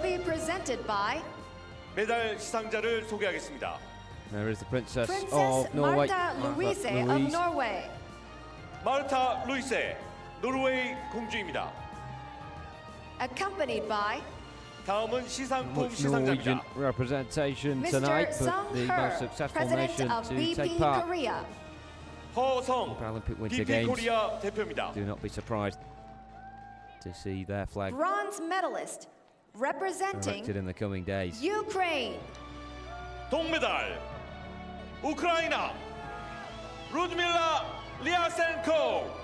be presented by 메달 시상자를 소개하겠습니다. There is the Princess Princess of Norway. Martha Louise of Louise. Norway. 마르타 루이세, 노르웨이 공주입니다. Accompanied by 다음은 시상품 Much Norwegian 시상자입니다. representation Mr. tonight, Sung but the Her, most successful President nation of to BP take part Korea. 허성, Paralympic Winter BP Games. 코리아 대표입니다. Do not be surprised to see their flag Bronze medalist representing erected in the coming days. Ukraine. 동메달 우크라이나 루드밀라 리아센코.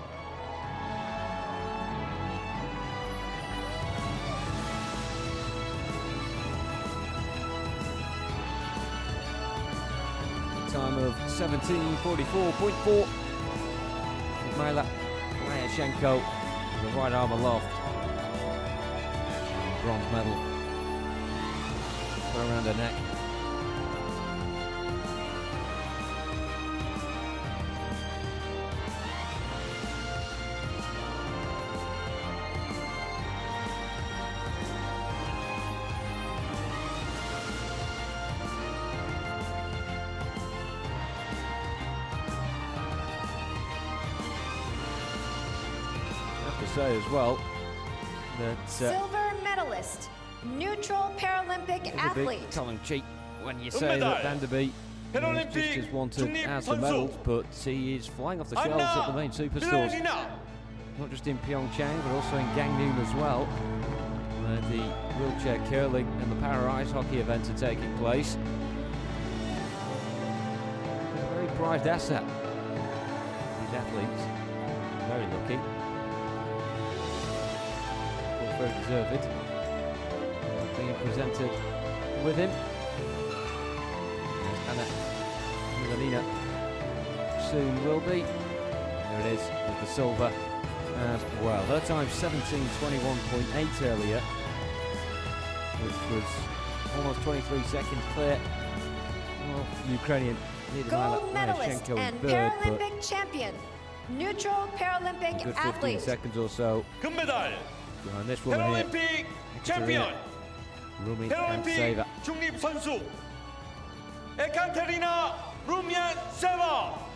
Time of 17:44.4. Myla Lyashenko, the right arm aloft. Bronze medal put around her neck. To say as well that Silver medalist, neutral Paralympic it's a big athlete. tongue cheek when you say that Vanderbeek is Paralympic just as wanted 중립 as the 선수. medals, but he is flying off the shelves at the main superstores, 빌레리나 not just in PyeongChang but also in Gangneung as well, where the wheelchair curling and the para ice hockey events are taking place. A very prized asset. These athletes, very lucky. Very deserved. Being presented with him. There's Anna Milanina soon will be. There it is with the silver as well. Her time 17:21.8 earlier, which was almost 23 seconds clear of Ukrainian Gold medalist Lyashenko in and third, but Paralympic champion, neutral Paralympic a good 15 athlete. seconds or so 금메달 behind this woman here. 패럴림픽 챔피언 Rumi and 패럴림픽 Seva. 중립 선수 에카테리나 루미안세바.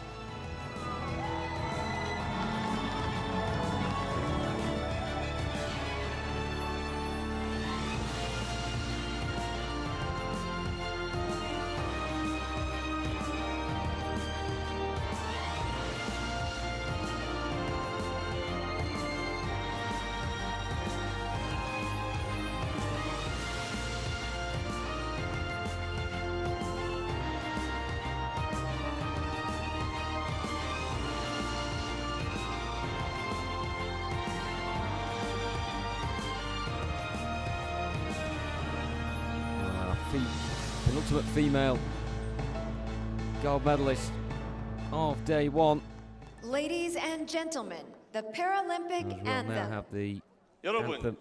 Penultimate female gold medalist of day one. Ladies and gentlemen, the Paralympic As we'll now anthem. have the 여러분 anthem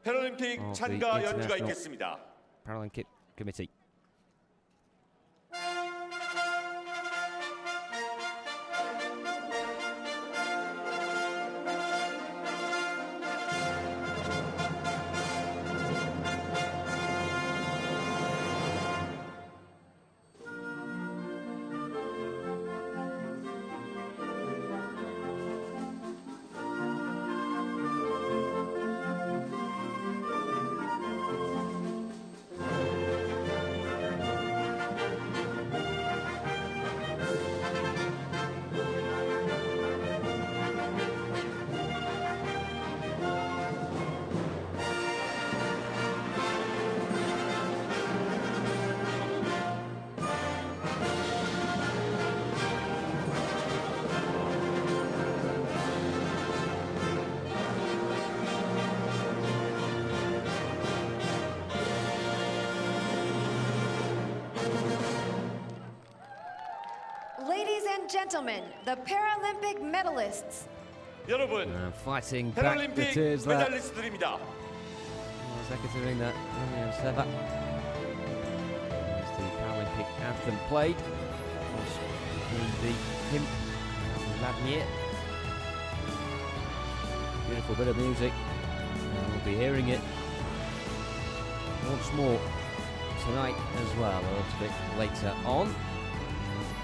패럴림픽 of 찬가 the 연주가 International 있겠습니다. Paralympic Committee. Ladies and gentlemen, the Paralympic medalists. 여러분 Fighting back the 패럴림픽 tears there. 메달리스트들입니다. Considering that Rumi and Seva. As the Paralympic anthem played. Of course, the hymn of Vladimir. Beautiful bit of music. We'll be hearing it once more tonight as well, a little bit later on. The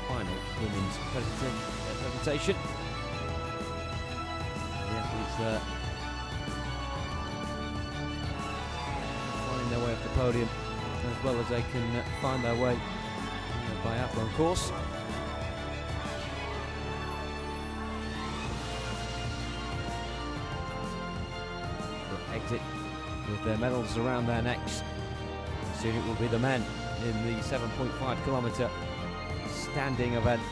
final women's presentation. The athletes there finding their way up the podium as well as they can find their way in the biathlon course. They'll exit with their medals around their necks. Soon it will be the men in the 7.5 kilometre standing event,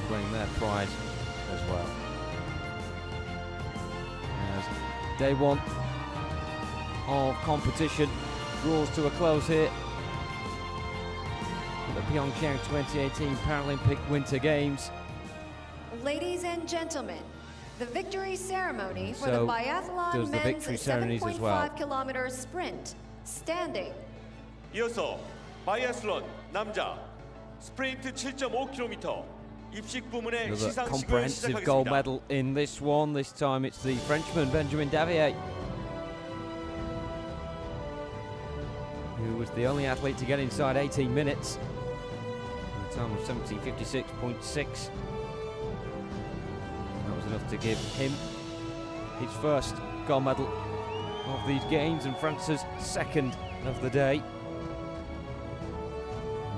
playing their pride as well. As day one of competition draws to a close here at the PyeongChang 2018 Paralympic Winter Games. Ladies and gentlemen, the victory ceremony for the So biathlon does the men's victory ceremonies as well. 7.5 kilometer sprint standing. 이어서 바이애슬론 남자 스프린트 7.5km 입식 부문의 Another 시상식을 comprehensive gold 시작하겠습니다. medal in this one. This time it's the Frenchman Benjamin Davier, who was the only athlete to get inside 18 minutes. A time of 17:56.6. That was enough to give him his first gold medal of these games and France's second of the day.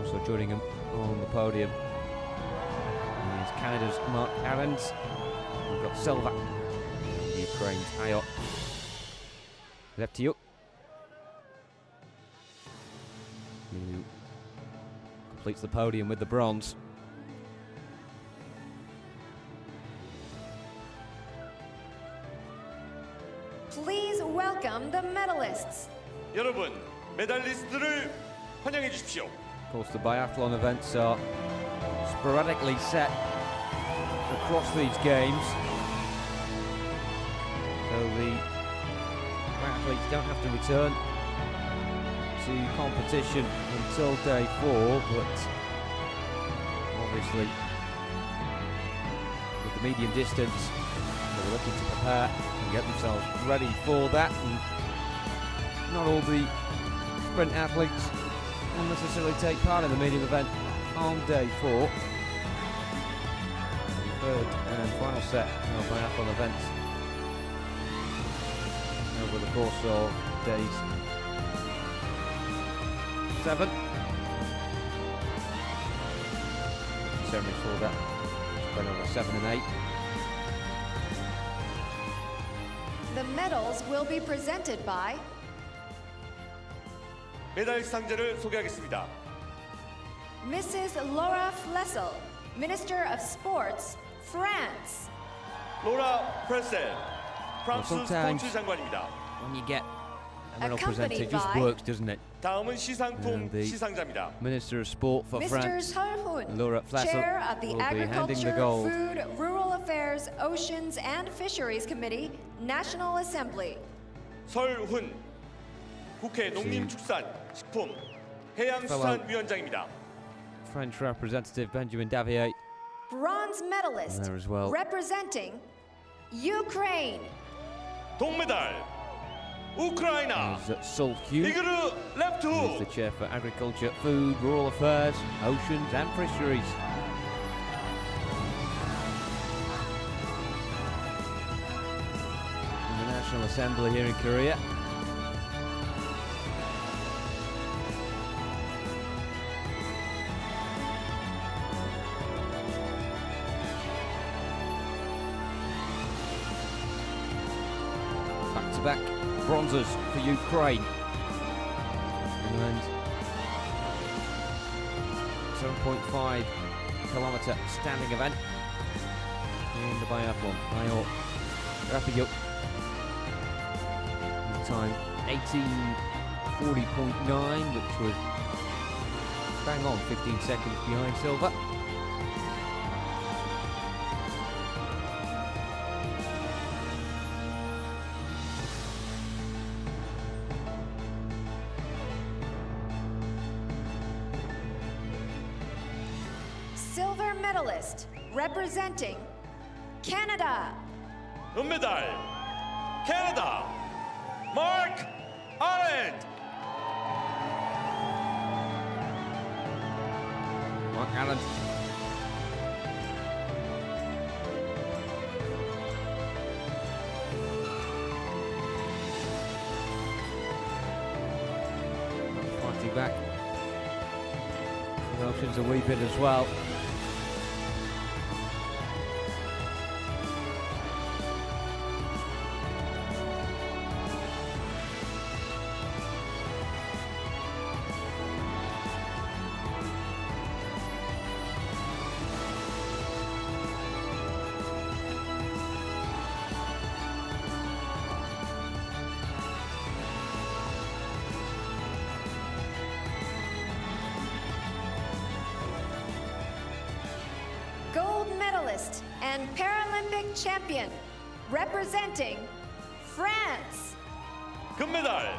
Also joining him on the podium is Canada's Mark Arends. We've got silver, Ukraine's Ayot Leptiuk, who completes the podium with the bronze. Please welcome the medalists. 여러분, 메달리스트를 환영해 주십시오. Of course, the biathlon events are sporadically set across these games, so the athletes don't have to return to competition until day 4, but obviously with the medium distance they're looking to prepare and get themselves ready for that, and not all the sprint athletes will necessarily take part in the medium event on day 4. The third and final set of biathlon events over the course of days 7. Ceremony for that spread over 7 and 8. The medals will be presented by 메달 상자를 소개하겠습니다. Mrs. Laura Flessel, Minister of Sports, France. 로라 프레셀, 프랑스 sometimes 스포츠 장관입니다. When you get a medal presented, it Accompanied just by works, doesn't it? 다음은 시상품 And the 시상자입니다. Minister of Sport for Mr. France, Seol-hun, Laura Flessel, Chair of the will be handing the Agriculture, gold. Food, Rural Affairs, Oceans and Fisheries Committee, National Assembly. 설훈, 국회 농림축산식품 해양수산위원장입니다. French representative Benjamin Davier Bronze medalist there as well. representing Ukraine. 동메달 우크라이나 is Sol Hugh, 이그르 who's 랩투 the Chair for Agriculture, Food, Rural Affairs, Oceans and Fisheries. In the National Assembly here in Korea. Back-to-back bronzes for Ukraine. And 7.5 kilometre standing event in the biathlon. Ayot Leptiuk. Time 18:40.9, which was bang on 15 seconds behind silver. Silver medalist representing Canada. 은메달 캐나다 Mark Allen. Mark Allen. Fighting back. Emotions a wee bit as well. Gold medalist and Paralympic champion, representing France. 금메달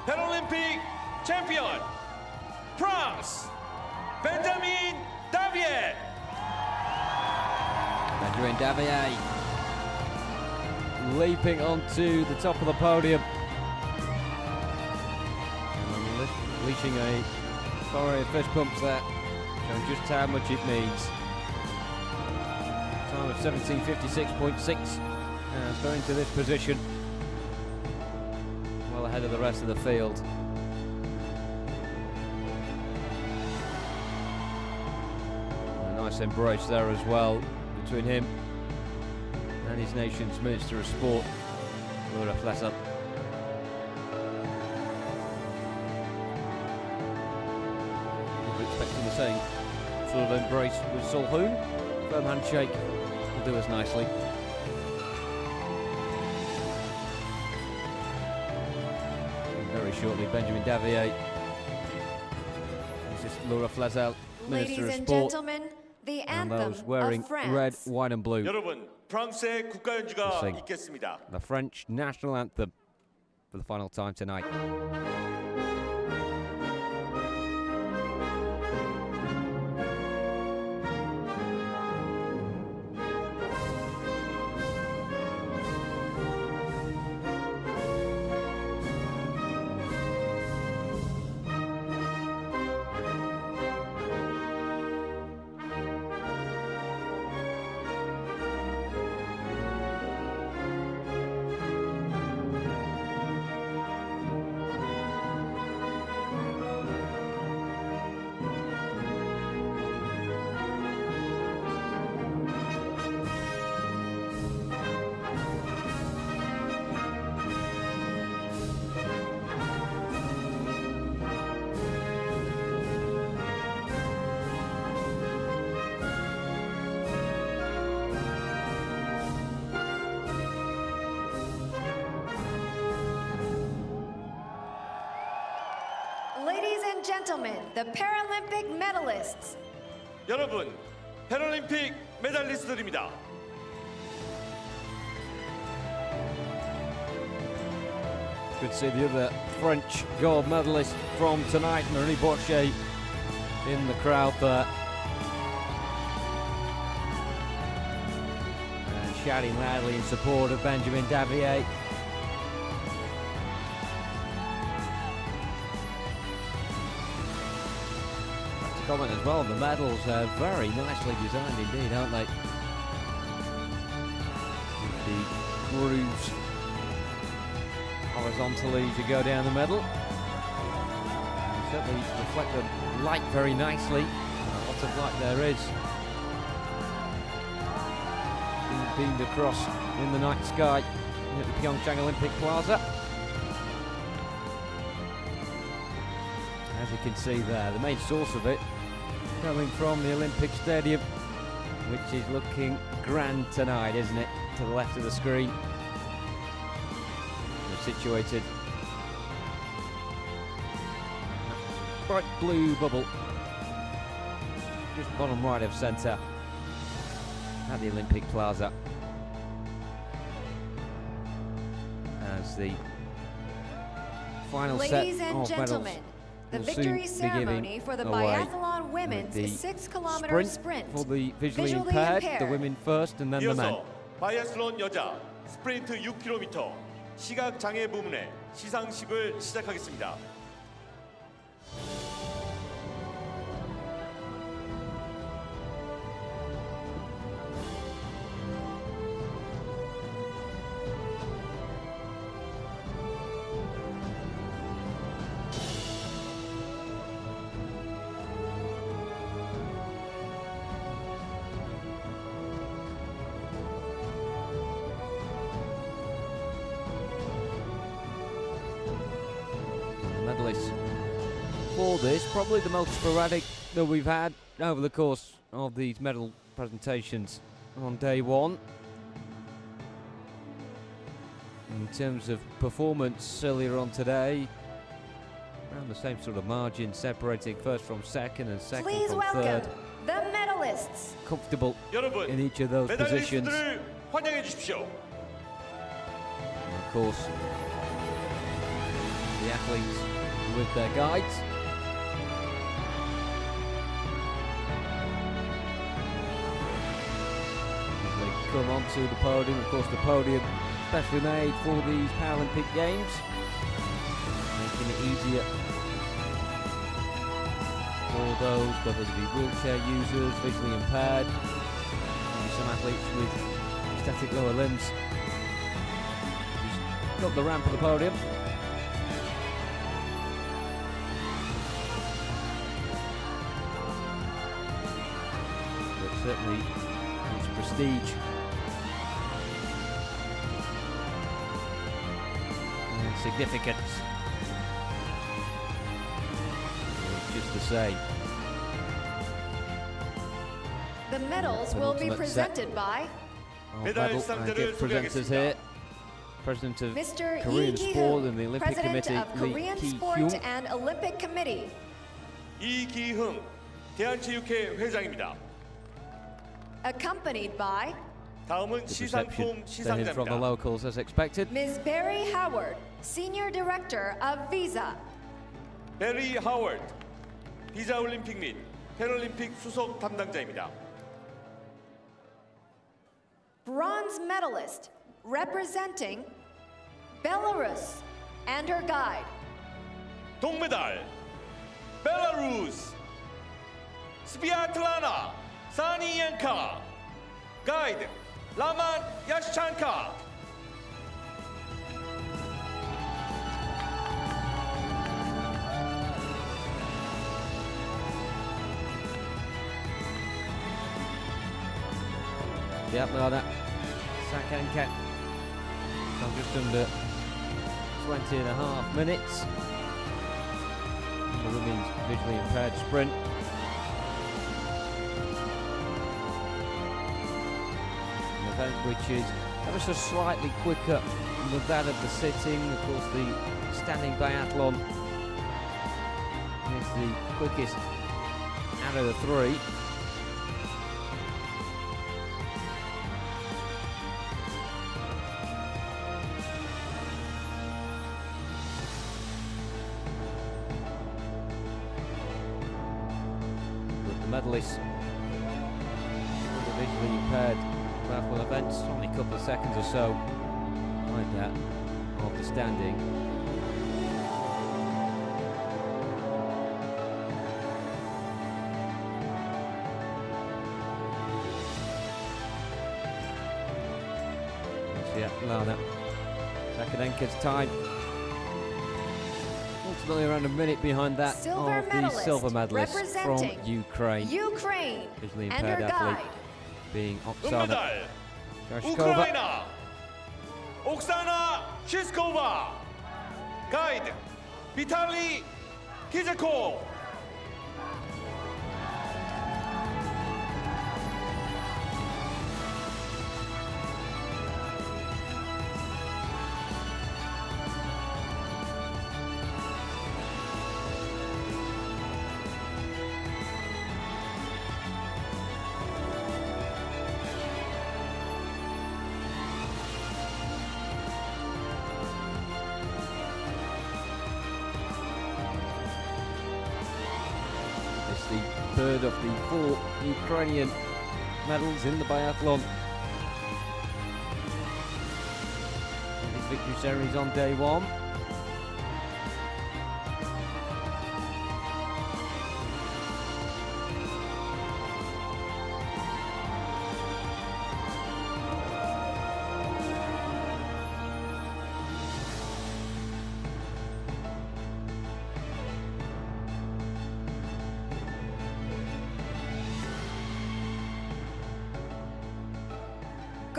패럴림픽 챔피언 프랑스 벤자민 다비에. Benjamin Davier leaping onto the top of the podium. And unleashing a flurry of fist bumps there, showing just how much it means. Time of 17:56.6 as going into this position, well ahead of the rest of the field. A nice embrace there as well between him and his nation's Minister of Sport, Laura Flessel. We're expecting the same sort of embrace with Solhoon. Firm handshake will do us nicely. And very shortly, Benjamin Davier. This is Laura Flessel, Minister Ladies of and Sport, gentlemen, the and anthem those wearing of France. red, white and blue. 여러분, 프랑스의 국가 연주가 Sing. 있겠습니다. The French national anthem for the final time tonight. Ladies and gentlemen, the Paralympic medalists. 여러분, 패럴림픽 메달리스트들입니다. Good to see the other French gold medalist from tonight, Marie Bochet, in the crowd there. And shouting loudly in support of Benjamin Davier. To comment as well, the medals are very nicely designed indeed, aren't they? With the grooves horizontally as you go down the middle. And certainly reflect the light very nicely. Lots of light there is. Being beamed across in the night sky at the PyeongChang Olympic Plaza. As you can see there, the main source of it coming from the Olympic Stadium, which is looking grand tonight, isn't it? To the left of the screen. Situated bright blue bubble just bottom right of centre at the Olympic Plaza as the final Ladies set and of gentlemen, medals the will victory soon be giving ceremony for the away. biathlon women's The 6-kilometer sprint. for the visually impaired, the women first and then the men. 이어서 바이애슬론 여자 스프린트 6km 시각 장애 부문의 시상식을 시작하겠습니다. Medalists for this, probably the most sporadic that we've had over the course of these medal presentations on day one. In terms of performance earlier on today, around the same sort of margin, separating first from second and second Please from welcome third. the medalists. Comfortable 여러분, in each of those positions. 메달리스트를 환영해 주십시오. And of course, the athletes with their guides. As they come onto the podium, of course the podium specially made for these Paralympic Games, making it easier for those, whether they be wheelchair users, visually impaired, and some athletes with static lower limbs. Just got the ramp of the podium. Certainly its prestige and significance. Just to say, The medals will be presented by our medal medal and gift presenters here. President of Mr. Korean Lee Sport Ki-hoon, and the Olympic President Committee, of Lee Korean Ki-hoon. Sport and Olympic Committee. 이기흥 대한체육회 회장입니다. Accompanied by 다음은 The 시상품 reception then in from the 시상자입니다. locals as expected. Ms. Barry Howard, Senior Director of Visa. 베리 하워드 비자 올림픽 및 패럴림픽 수석 담당자입니다. Bronze medalist representing Belarus and her guide. 동메달 벨라루스 스비아틀라나 사니엔카 가이드 라만 야시찬카. Yep, Lana. Sakanka. So just under 20 and a half minutes. The women's visually impaired sprint. An event which is ever so slightly quicker than that of the sitting. Of course, the standing biathlon is the quickest out of the three. Medalists for the visually impaired biathlon events, only a couple of seconds or so behind that of the standing. Yeah, Lana Sakanenka's time. Ultimately around a minute behind that Silver of the medalist silver medalist from representing Ukraine. Ukraine Visually and impaired her athlete guide. being Oksana 은메달 Gashkova. 우크라이나 옥사나 시스코바 가이드 비탈리 키제코. It's the third of the 4 Ukrainian medals in the biathlon. These victory series on day one.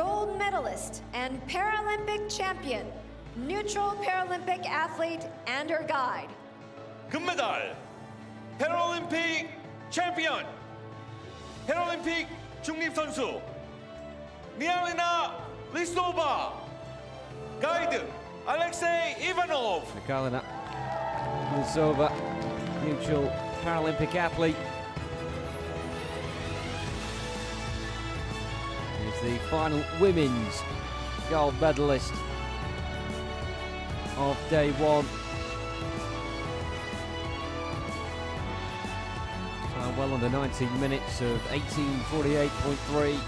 gold medalist and Paralympic champion, neutral Paralympic athlete and her guide. 금메달 패럴림픽 챔피언 패럴림픽 중립 선수 미하리나 리스토바 가이드 알렉세이 이바노브 Mikalina Lisova, neutral Paralympic athlete. Is the final women's gold medalist of day one. Well under 19 minutes of 18:48.3.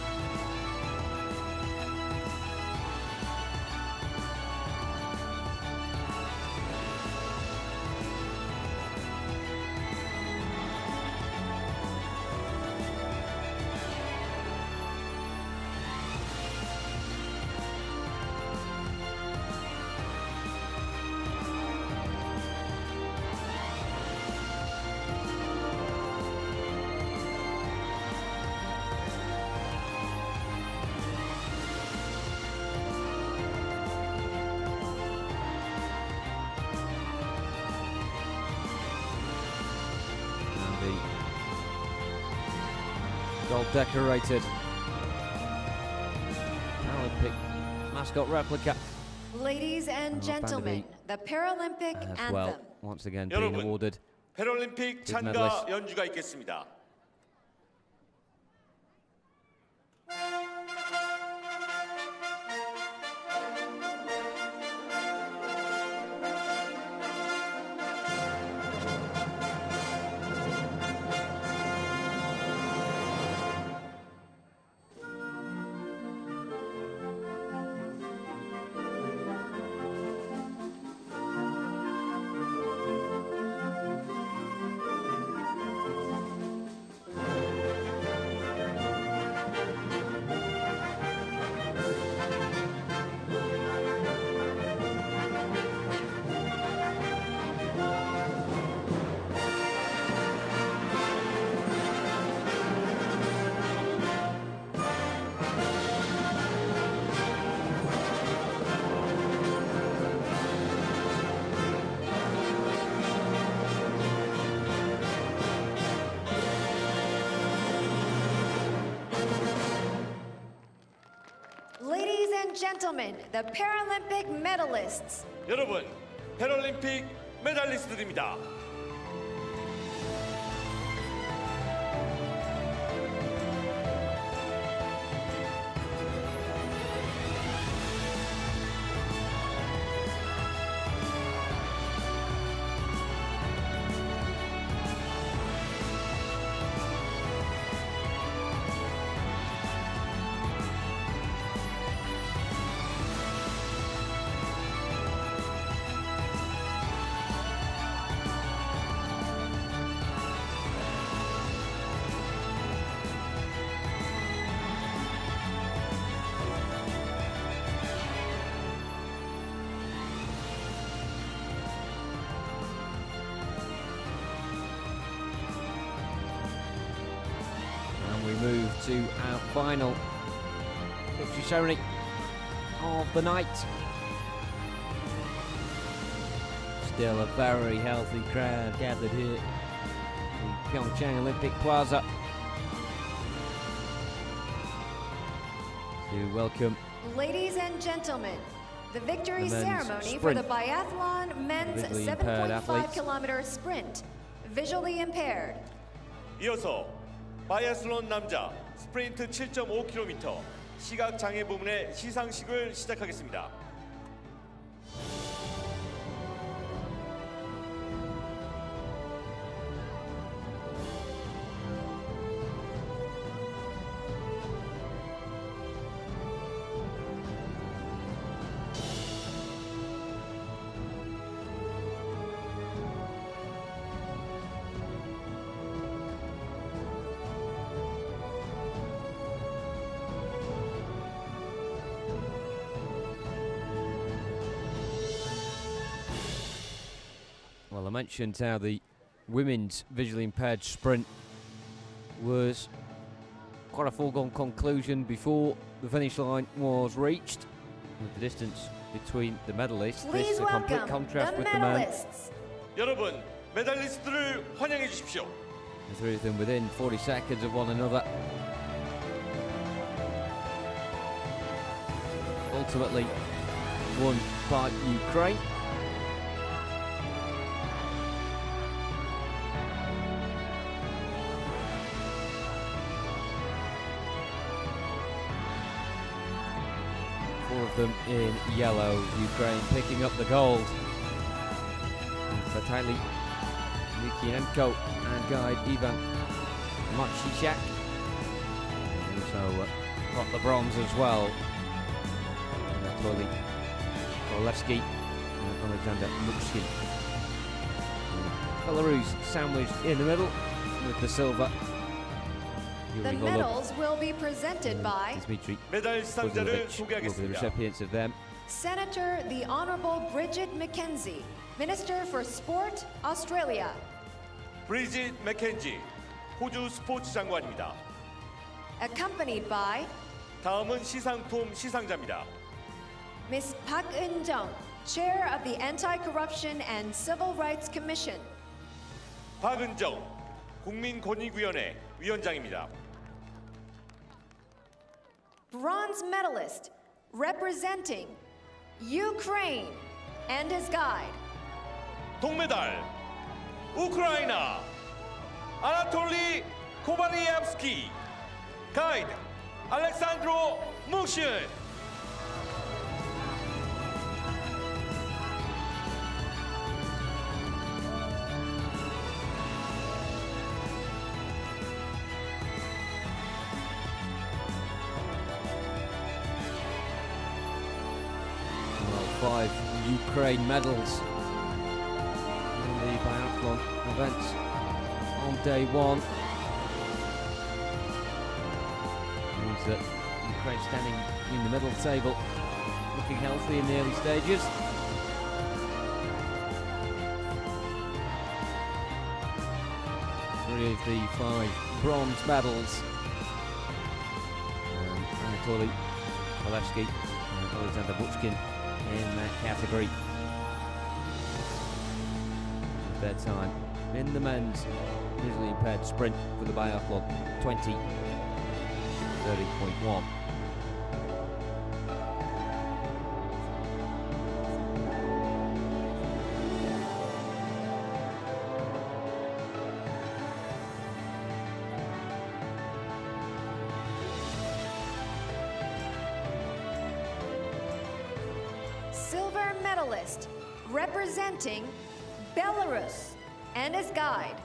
Gold decorated Paralympic mascot replica. Ladies and gentlemen, the Paralympic As anthem. well, once again being 여러분, awarded. 패럴림픽 찬가 medalist. 연주가 있겠습니다. Ladies and gentlemen, the Paralympic medalists. 여러분, 패럴림픽 메달리스트들입니다. And we move to our final victory ceremony of the night. Still a very healthy crowd gathered here in PyeongChang Olympic Plaza to welcome Ladies and gentlemen, the victory The men's ceremony for the sprint. biathlon men's Visually impaired 7.5 athletes. kilometer sprint, visually impaired. 이어서 바이애슬론 남자 스프린트 7.5km 시각 장애 부문의 시상식을 시작하겠습니다. Well, I mentioned how the women's visually impaired sprint was quite a foregone conclusion before the finish line was reached. With the distance between the medalists, Please this is a complete welcome contrast the with the men. medalists. 여러분, 메달리스트를 환영해 주십시오. The three of them within 40 seconds of one another. Ultimately won by Ukraine. Four of them in yellow, Ukraine picking up the gold. Vitaly Lukianenko and guide Ivan Machishak also got the bronze as well. Anatoly Orlevsky and Alexander Mukshin. Belarus sandwiched in the middle with the silver. The Yuri Golub medals will be presented by Dmitry 메달 수상자를 Kuzelovich will be the 소개하겠습니다. recipients of them. Senator the Honorable Bridget McKenzie, Minister for Sport, Australia. 브리짓 맥켄지, 호주 스포츠 장관입니다. Accompanied by 다음은 시상품 시상자입니다. Ms. Park Eun-jung, Chair of the Anti-Corruption and Civil Rights Commission. 박은정, 국민권익위원회 위원장입니다. Bronze medalist representing Ukraine and his guide. 동메달, 우크라이나, 아나톨리 코바리옙스키, 가이드, 알렉산드로 무신. Well, 5 Ukraine medals in the biathlon events on day one. Means that Ukraine standing in the middle table, looking healthy in the early stages. Three of the 5 bronze medals. Anatoly Orlevsky and Alexander Buchkin in that category. At their time in the men's visually impaired sprint for the biathlon 20:30.1. Silver medalist representing Belarus and his guide.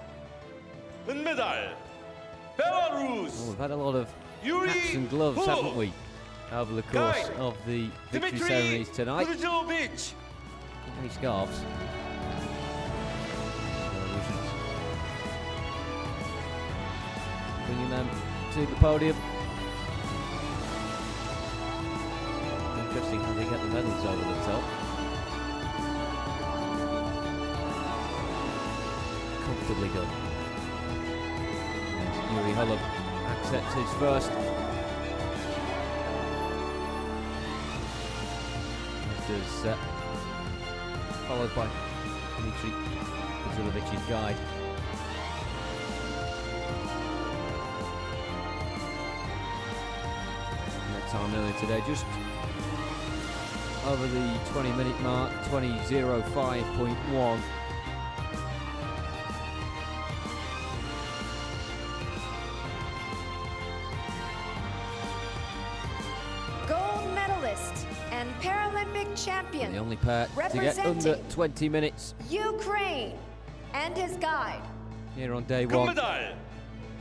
은메달, Well, 벨라루스, we've had a lot of Yuri hats and gloves, Hulov. haven't we, over the course Guide, of the victory 드미트리 ceremonies tonight. 쿠드조비치, Any scarves? Russians bringing them to the podium. Interesting how they get the medals over the top. Comfortably done. And Yuri Hulov accepts his first. After followed by Dmitry Kuzelovich's guide. That time earlier today, just over the 20-minute mark, 20:05.1. Gold medalist and Paralympic champion. The only pair to get under 20 minutes Ukraine and his guide. here on day one. 금메달,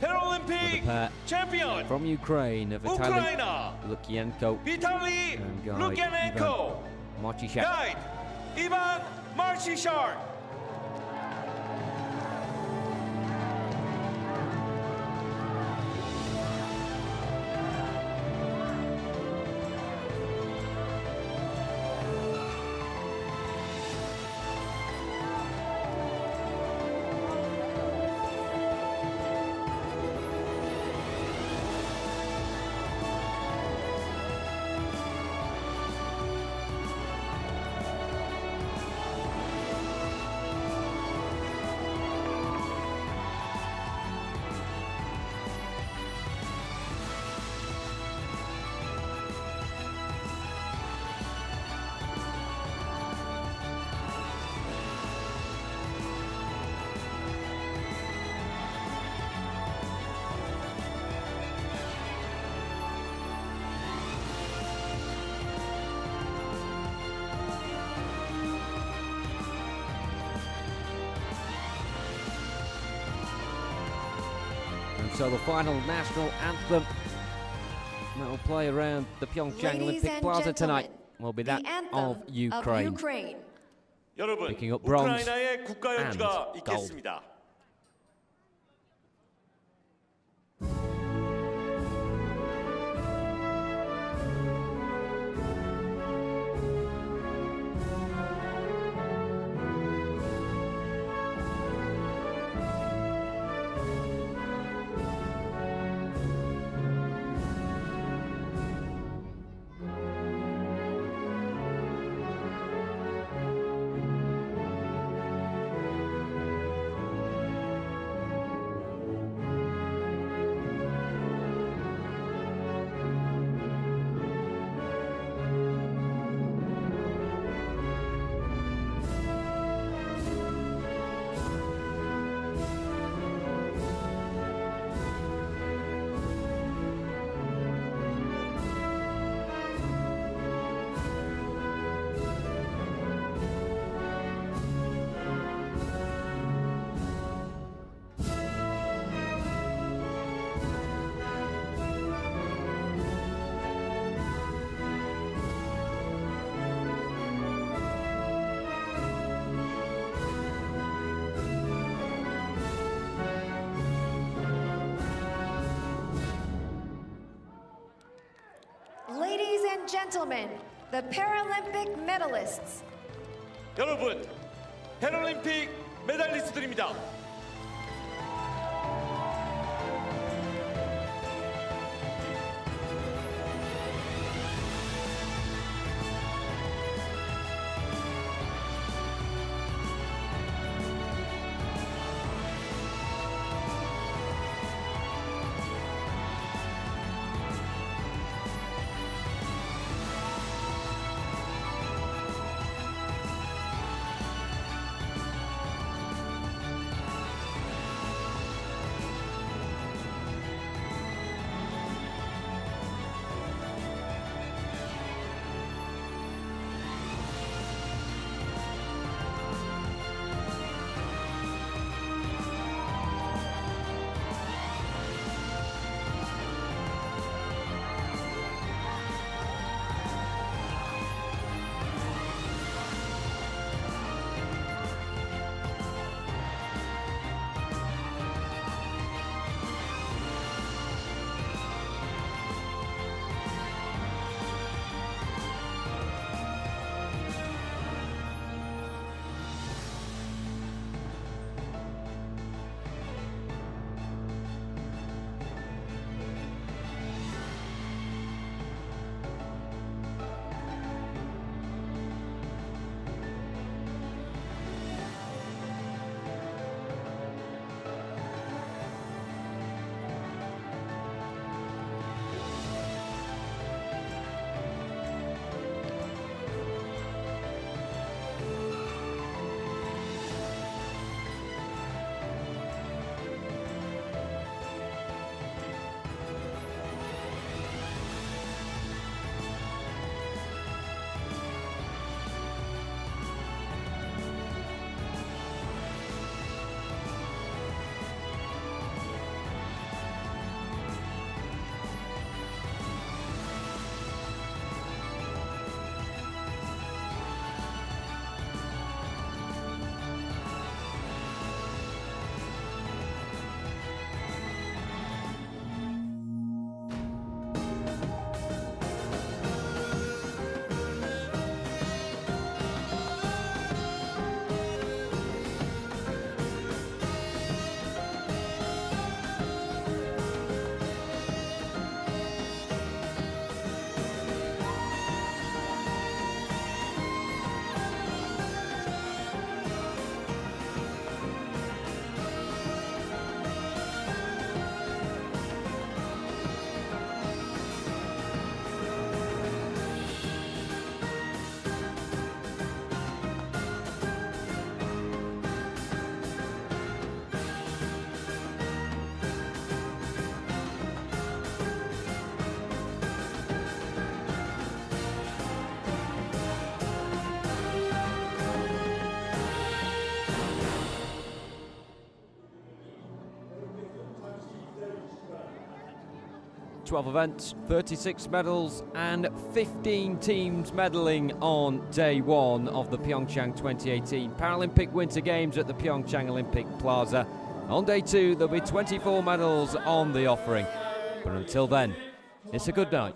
With 패럴림픽 a pair 챔피언, from Ukraine of Vitaly 우크라이나, Lukianenko 비탈리 and guide 루게넨코, Ivan Machishak. 가이드, 이반 마르시샤르. So the final national anthem that will play around the PyeongChang Ladies Olympic and Plaza tonight gentlemen, will be the that anthem of Ukraine. 여러분, Picking up bronze 우크라이나의 국가 연주가 and gold. 있겠습니다. Ladies and gentlemen, the Paralympic medalists. 여러분, 패럴림픽 메달리스트들입니다. 12 events, 36 medals, and 15 teams medaling on day one of the PyeongChang 2018 Paralympic Winter Games at the PyeongChang Olympic Plaza. On day two, there'll be 24 medals on the offering. But until then, it's a good night.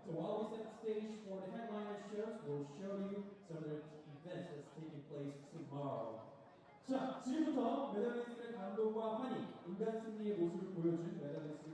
So while we set the stage for the headliner shows, we'll show you some of the events that's taking place tomorrow. 자, 지금부터 메달리스트의 감동과 환희, 인간 승리의 모습을 보여준 메달리스트